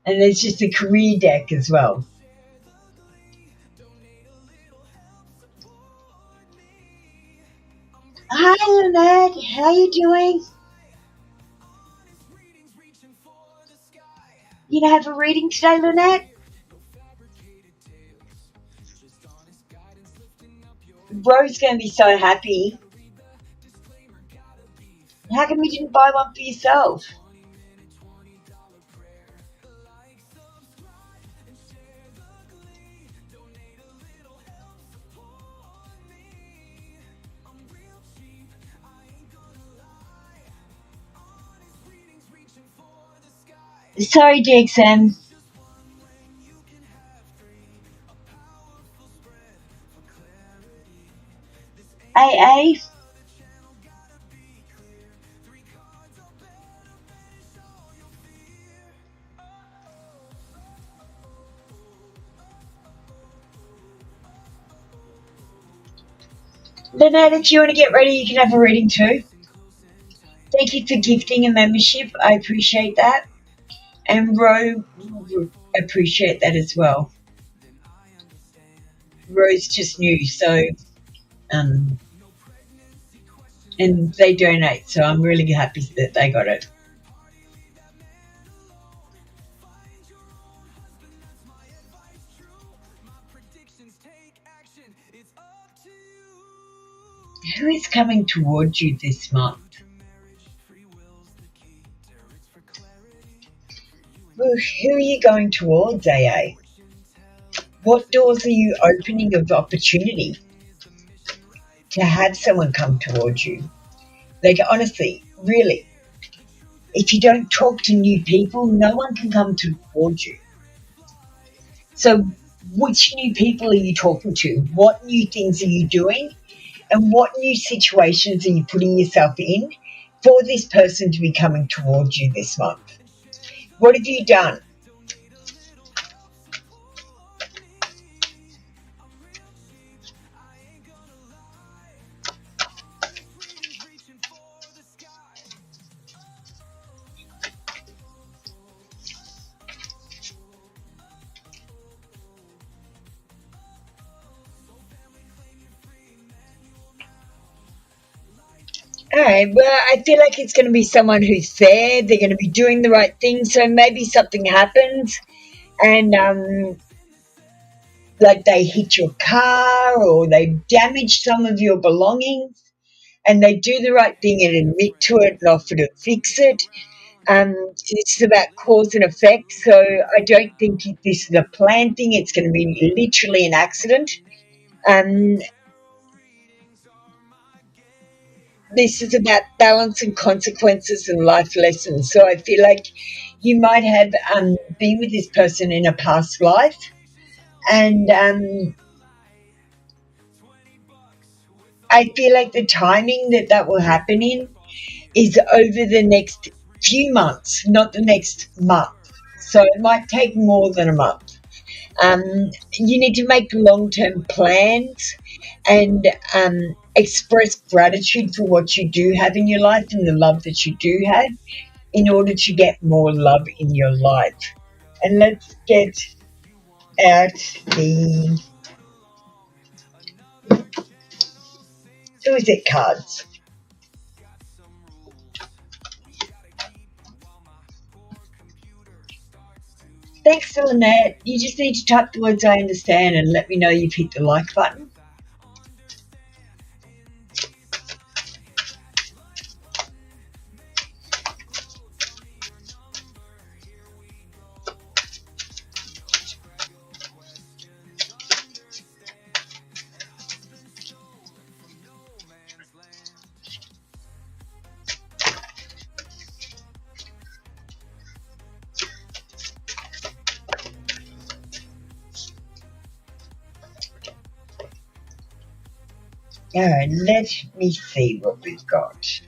And there's just a career deck as well. Hi, Lynette. How you doing? You gonna have a reading today, Lynette? Ro's gonna be so happy. How come you didn't buy one for yourself? Sorry, Jackson. AA. Lynette, if you want to get ready, you can have a reading too. Thank you for gifting a membership. I appreciate that. And Ro appreciate that as well. Ro's just new, so and they donate, so I'm really happy that they got it. Who is coming towards you this month? Who are you going towards, AA? What doors are you opening of opportunity to have someone come towards you? Like, honestly, really, if you don't talk to new people, no one can come towards you. So which new people are you talking to? What new things are you doing? And what new situations are you putting yourself in for this person to be coming towards you this month? What have you done? All right, well, I feel like it's going to be someone who's fair. They're going to be doing the right thing. So maybe something happens and like they hit your car or they damage some of your belongings, and they do the right thing and admit to it and offer to fix it. It's about cause and effect, so I don't think this is a planned thing. It's going to be literally an accident. This is about balance and consequences and life lessons. So I feel like you might have been with this person in a past life, and I feel like the timing that will happen in is over the next few months, not the next month. So it might take more than a month. You need to make long-term plans and express gratitude for what you do have in your life and the love that you do have in order to get more love in your life. And let's get out the who is it cards. Thanks to Lynette. You just need to type the words I understand and let me know you've hit the like button. Alright, let me see what we've got.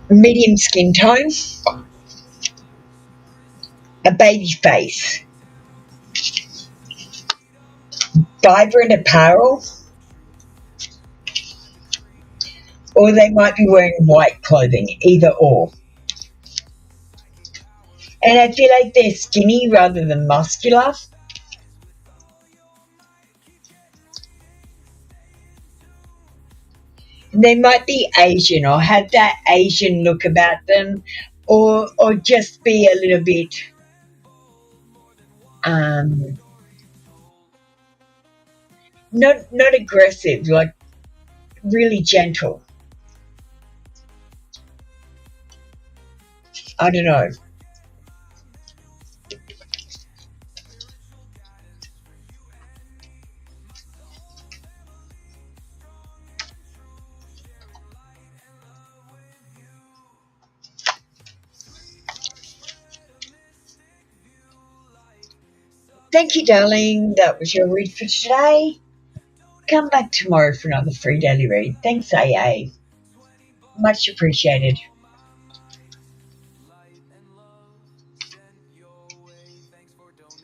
Medium skin tone, a baby face, vibrant apparel, or they might be wearing white clothing, either or. And I feel like they're skinny rather than muscular. They might be Asian or have that Asian look about them, or just be a little bit not aggressive, like really gentle. I don't know. Thank you, darling. That was your read for today. Come back tomorrow for another free daily read. Thanks, AA. Much appreciated.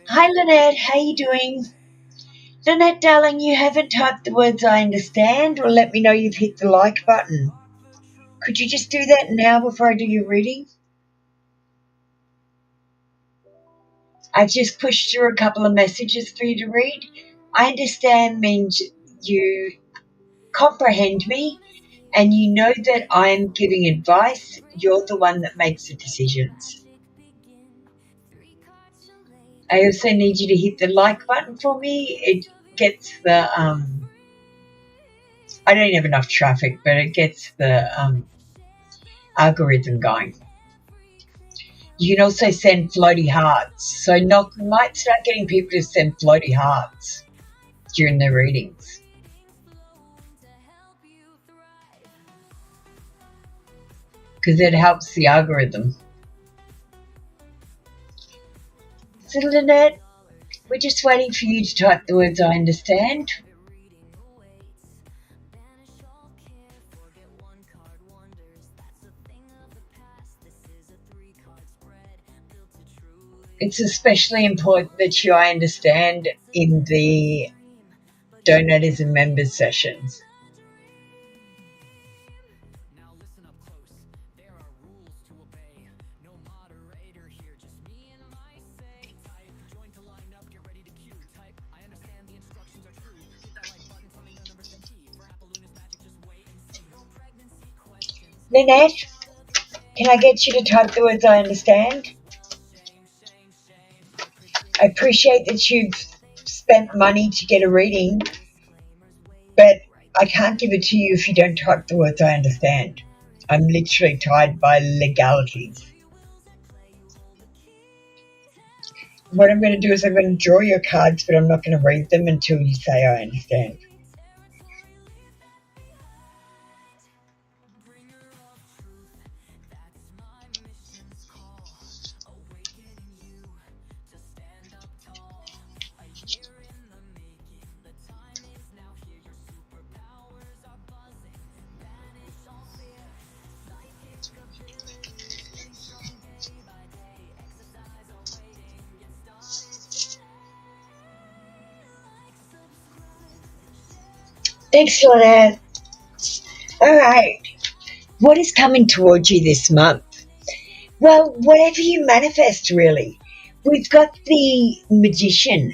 Hi, Lynette. How you doing? Lynette, darling, you haven't typed the words I understand or let me know you've hit the like button. Could you just do that now before I do your reading? I just pushed through a couple of messages for you to read. I understand means you comprehend me and you know that I'm giving advice. You're the one that makes the decisions. I also need you to hit the like button for me. It gets the I don't have enough traffic, but it gets the algorithm going. You can also send floaty hearts. So Knock might start getting people to send floaty hearts during their readings. Because it helps the algorithm. So Lynette, we're just waiting for you to type the words I understand. It's especially important that you I understand in the donors and members sessions. Lynette, can I get you to type the words I understand? I appreciate that you've spent money to get a reading, but I can't give it to you if you don't type the words I understand. I'm literally tied by legalities. What I'm going to do is I'm going to draw your cards, but I'm not going to read them until you say I understand. Thanks, Lynette. All right. What is coming towards you this month? Well, whatever you manifest, really. We've got the magician,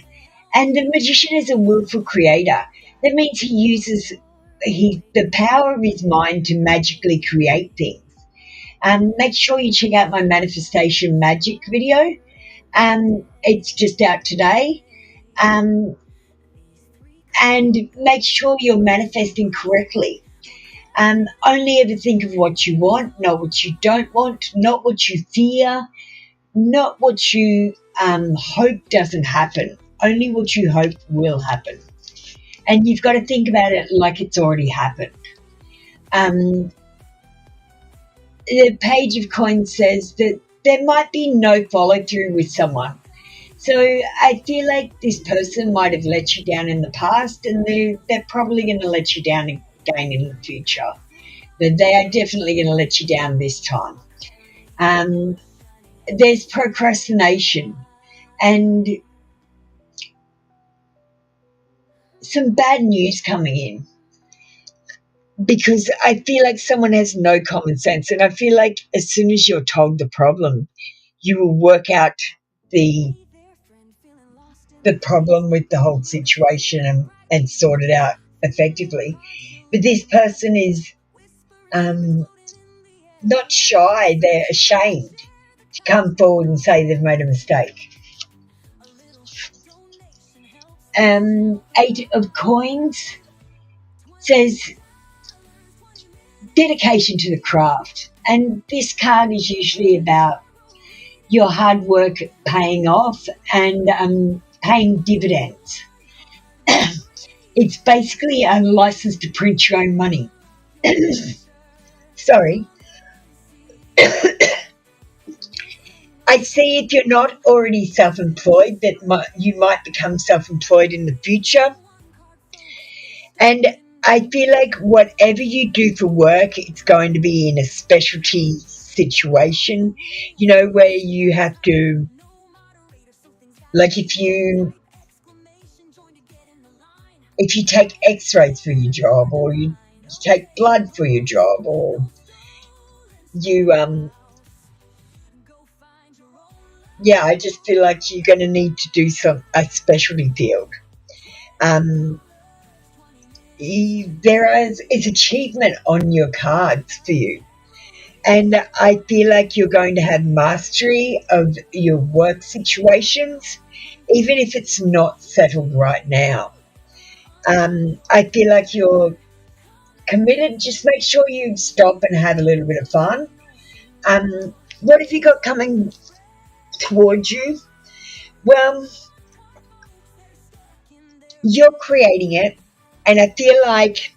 and the magician is a willful creator. That means he uses the power of his mind to magically create things. Make sure you check out my manifestation magic video. It's just out today. And make sure you're manifesting correctly. Only ever think of what you want, not what you don't want, not what you fear, not what you hope doesn't happen, only what you hope will happen. And you've got to think about it like it's already happened. The Page of Coins says that there might be no follow through with someone. So I feel like this person might have let you down in the past, and they're probably going to let you down again in the future. But they are definitely going to let you down this time. There's procrastination and some bad news coming in, because I feel like someone has no common sense, and I feel like as soon as you're told the problem, you will work out the problem with the whole situation and sort it out effectively. But this person is not shy, they're ashamed to come forward and say they've made a mistake. 8 of Coins says dedication to the craft, and this card is usually about your hard work paying off and paying dividends. It's basically a license to print your own money. Sorry. I see if you're not already self-employed that you might become self-employed in the future. And I feel like whatever you do for work, it's going to be in a specialty situation, where you have to, like if you take x-rays for your job, or you take blood for your job, or you I just feel like you're going to need to do a specialty field. It's achievement on your cards for you, and I feel like you're going to have mastery of your work situations, even if it's not settled right now. I feel like you're committed. Just make sure you stop and have a little bit of fun. What have you got coming towards you? Well, you're creating it, and I feel like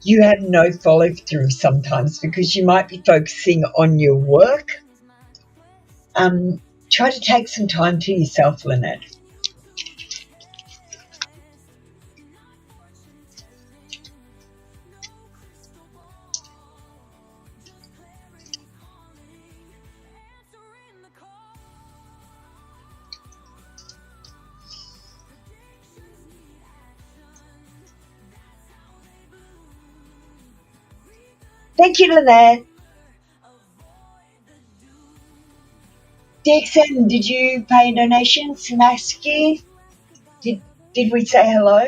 you have no follow through sometimes because you might be focusing on your work. Try to take some time to yourself, Lynette. Thank you, Lynette. Dixon, did you pay a donation? Samaski? Did we say hello?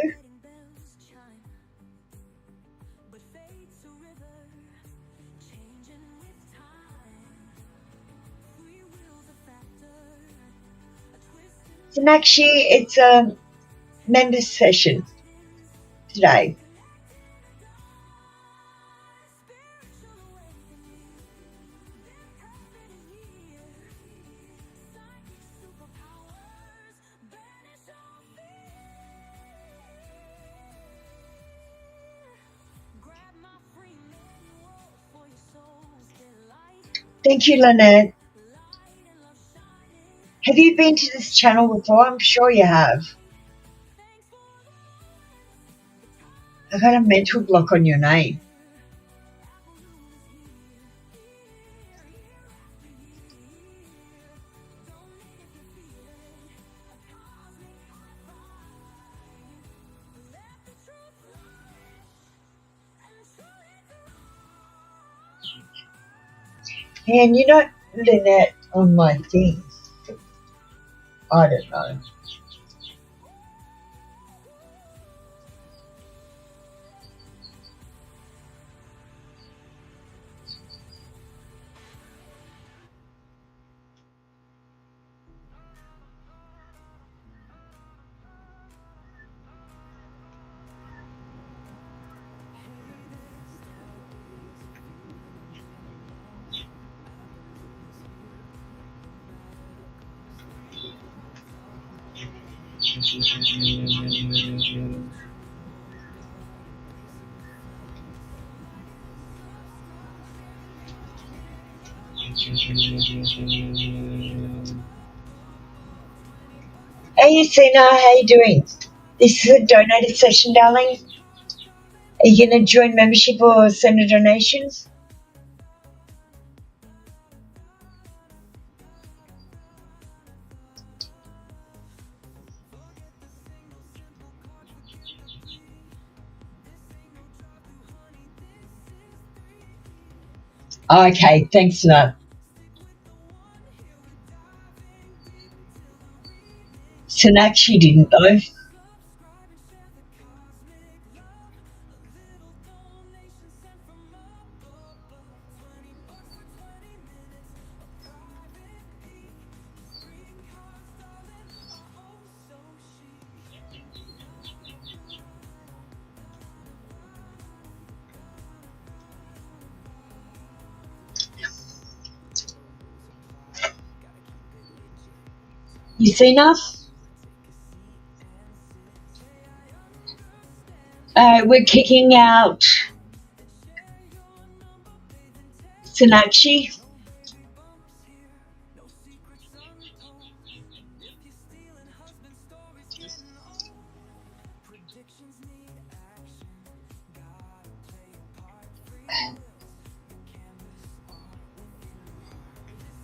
Samakshi, it's a member session today. Thank you, Lynette. Have you been to this channel before? I'm sure you have. I got a mental block on your name. And you're not putting that on my thing. I don't know. Hey, Sina, how you doing? This is a donated session, darling. Are you going to join membership or send a donation? Okay, thanks for that. Sonakshi didn't though. You seen us? We're kicking out Sonakshi.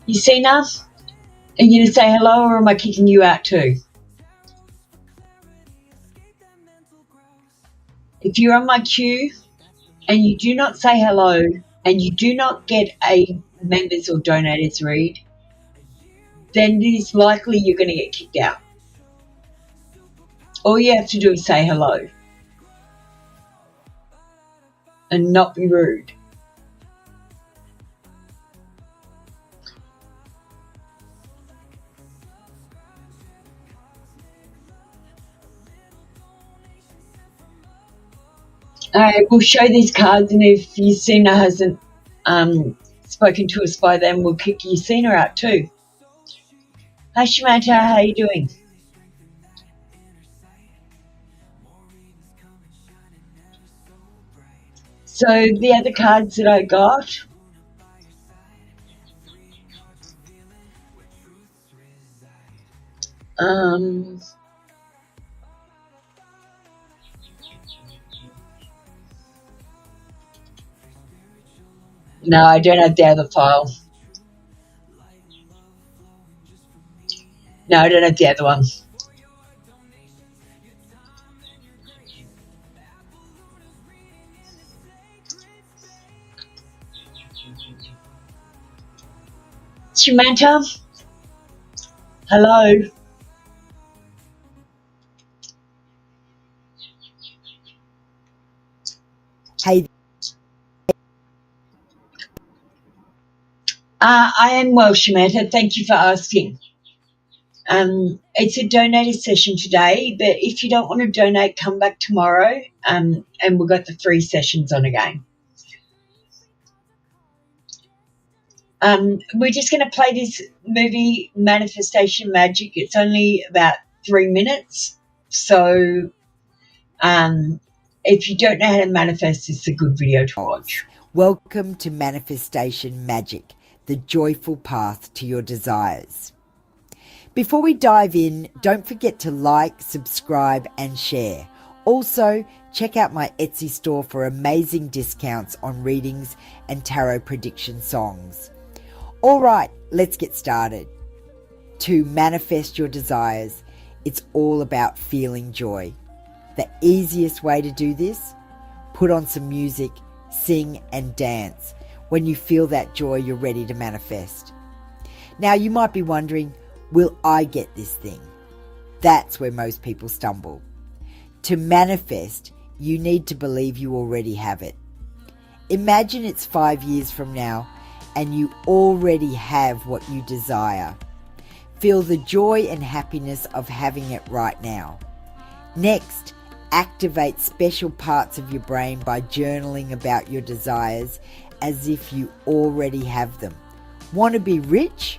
You seen us? Are you going to say hello or am I kicking you out too? If you're on my queue and you do not say hello and you do not get a members or donators read, then it is likely you're going to get kicked out. All you have to do is say hello and not be rude. We'll show these cards, and if Yasina hasn't spoken to us by then, we'll kick Yasina out too. Hi Shamanta, how you doing? So the other cards that I got, no, I don't have the other file. No, I don't have the other one. Samantha, hello. Hey, I am well, Samantha. Thank you for asking. It's a donated session today, but if you don't want to donate, come back tomorrow, and we've got the 3 sessions on again. We're just going to play this movie, Manifestation Magic. It's only about 3 minutes, so if you don't know how to manifest, it's a good video to watch. welcome to Manifestation Magic, the joyful path to your desires. Before we dive in, don't forget to like, subscribe and share. Also, check out my Etsy store for amazing discounts on readings and tarot prediction songs. All right, let's get started. To manifest your desires, it's all about feeling joy. The easiest way to do this? Put on some music, sing and dance. When you feel that joy, you're ready to manifest. Now you might be wondering, will I get this thing? That's where most people stumble. To manifest, you need to believe you already have it. Imagine it's 5 years from now and you already have what you desire. Feel the joy and happiness of having it right now. Next, activate special parts of your brain by journaling about your desires as if you already have them. Want to be rich?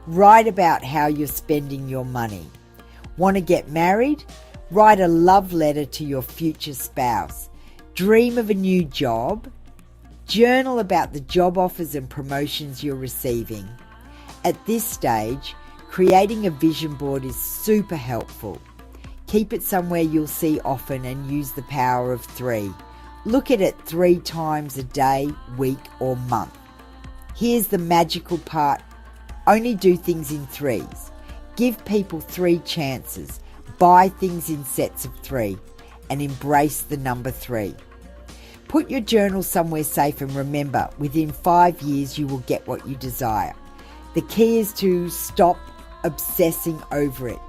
Write about how you're spending your money. Want to get married? Write a love letter to your future spouse. Dream of a new job? Journal about the job offers and promotions you're receiving. At this stage, creating a vision board is super helpful. Keep it somewhere you'll see often and use the power of 3. Look at it 3 times a day, week or month. Here's the magical part. Only do things in 3s. Give people 3 chances. Buy things in sets of 3 and embrace the number 3. Put your journal somewhere safe and remember, within 5 years you will get what you desire. The key is to stop obsessing over it.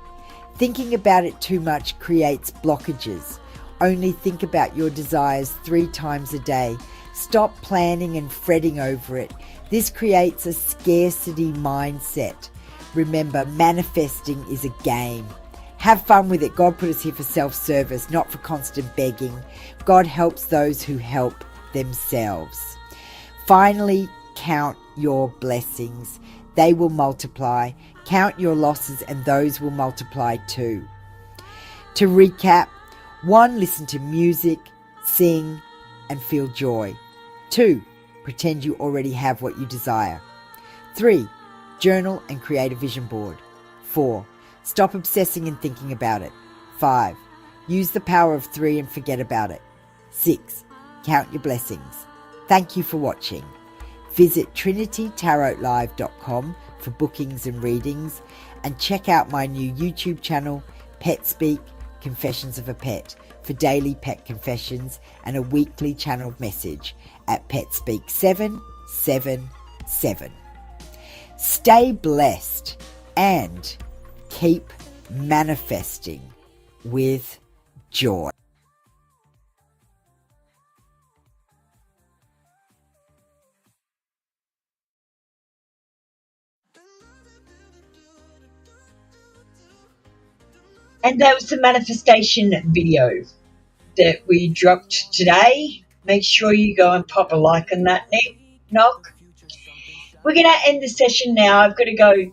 Thinking about it too much creates blockages. Only think about your desires 3 times a day. Stop planning and fretting over it. This creates a scarcity mindset. Remember, manifesting is a game. Have fun with it. God put us here for self-service, not for constant begging. God helps those who help themselves. Finally, count your blessings. They will multiply. Count your losses and those will multiply too. To recap, 1, listen to music, sing and feel joy. 2, pretend you already have what you desire. 3, journal and create a vision board. 4, stop obsessing and thinking about it. 5, use the power of 3 and forget about it. 6, count your blessings. Thank you for watching. Visit trinitytarotlive.com for bookings and readings, and check out my new YouTube channel, Pet Speak Confessions of a Pet, for daily pet confessions and a weekly channeled message at PetSpeak 777. Stay blessed and keep manifesting with joy. And that was the manifestation video that we dropped today. Make sure you go and pop a like on that, Knock. We're going to end the session now. I've got to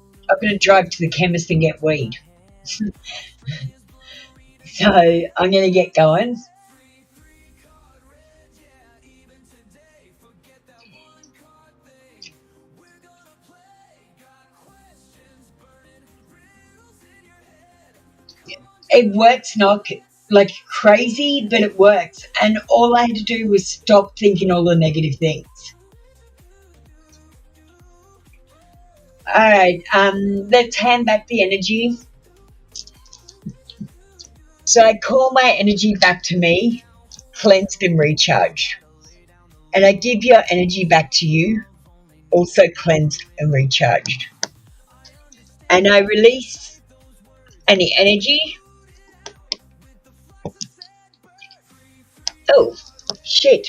drive to the chemist and get weed. So I'm going to get going. It works, Knock, like crazy, but it works. And all I had to do was stop thinking all the negative things. All right, let's hand back the energy. So I call my energy back to me, cleansed and recharged. And I give your energy back to you, also cleansed and recharged. And I release any energy. Oh, shit.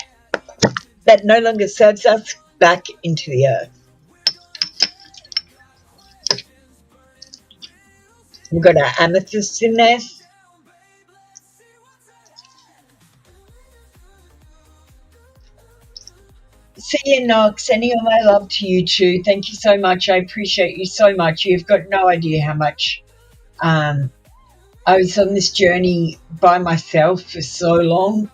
That no longer serves us back into the earth. We've got our amethyst in there. See you, Knox. Sending all my love to you too. Thank you so much. I appreciate you so much. You've got no idea how much I was on this journey by myself for so long.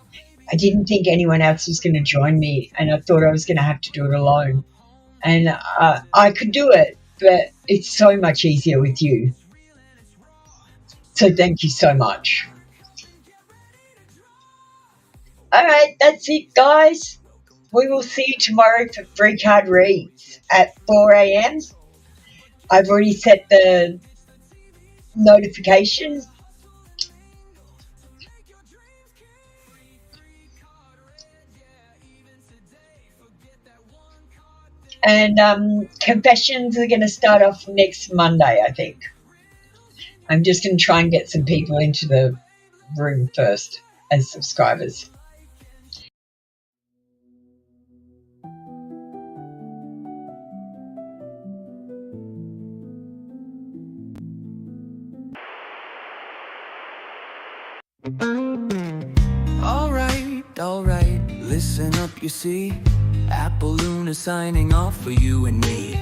I didn't think anyone else was going to join me, and I thought I was going to have to do it alone. And I could do it, but it's so much easier with you. So thank you so much. All right, that's it, guys. We will see you tomorrow for 3 card reads at 4 a.m. I've already set the notification. And confessions are going to start off next Monday, I think. I'm just going to try and get some people into the room first as subscribers. Alright, listen up, you see. Apple Luna signing off for you and me.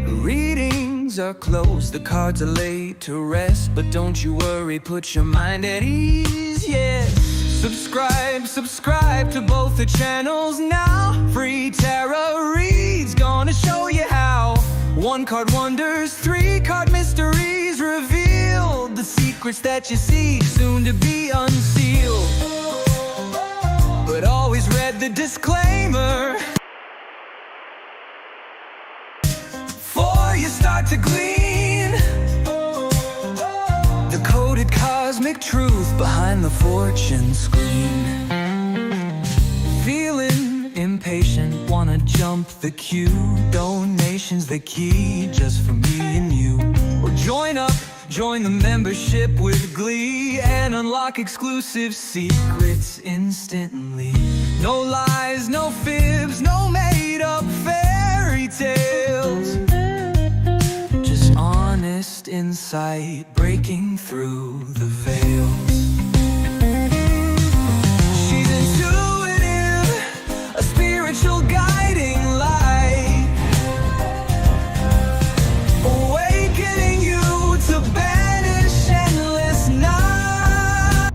Readings are closed, the cards are laid to rest. But don't you worry, put your mind at ease, yes. Subscribe to both the channels now. Free tarot reads, gonna show you how. 1 card wonders, 3 card mysteries revealed. The secrets that you see, soon to be unsealed. But always read the disclaimer before you start to glean the coded cosmic truth behind the fortune screen. Feeling impatient, wanna jump the queue. Donations the key, just for me and you. Or join the membership with glee and unlock exclusive secrets instantly. No lies, no fibs, no made-up fairy tales. Just honest insight breaking through the veils. She's intuitive, a spiritual guiding light, awakening you to banish endless night.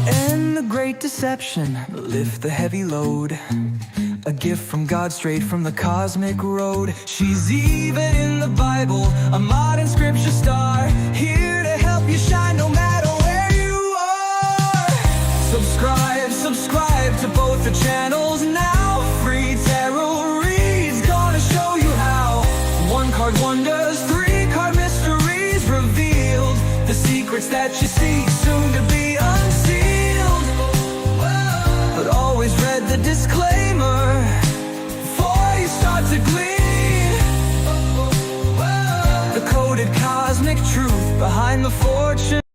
And the great deception, lift the heavy load. A gift from God straight from the cosmic road. She's even in the Bible, a modern scripture star, here to help you shine no matter where you are. Subscribe to both the channels now. Free tarot reads, gonna show you how. 1 card wonders, 3 card mysteries revealed. The secrets that you seek, soon to be unsealed. But always read the disclaimer before you start to glean the coded cosmic truth behind the fortune.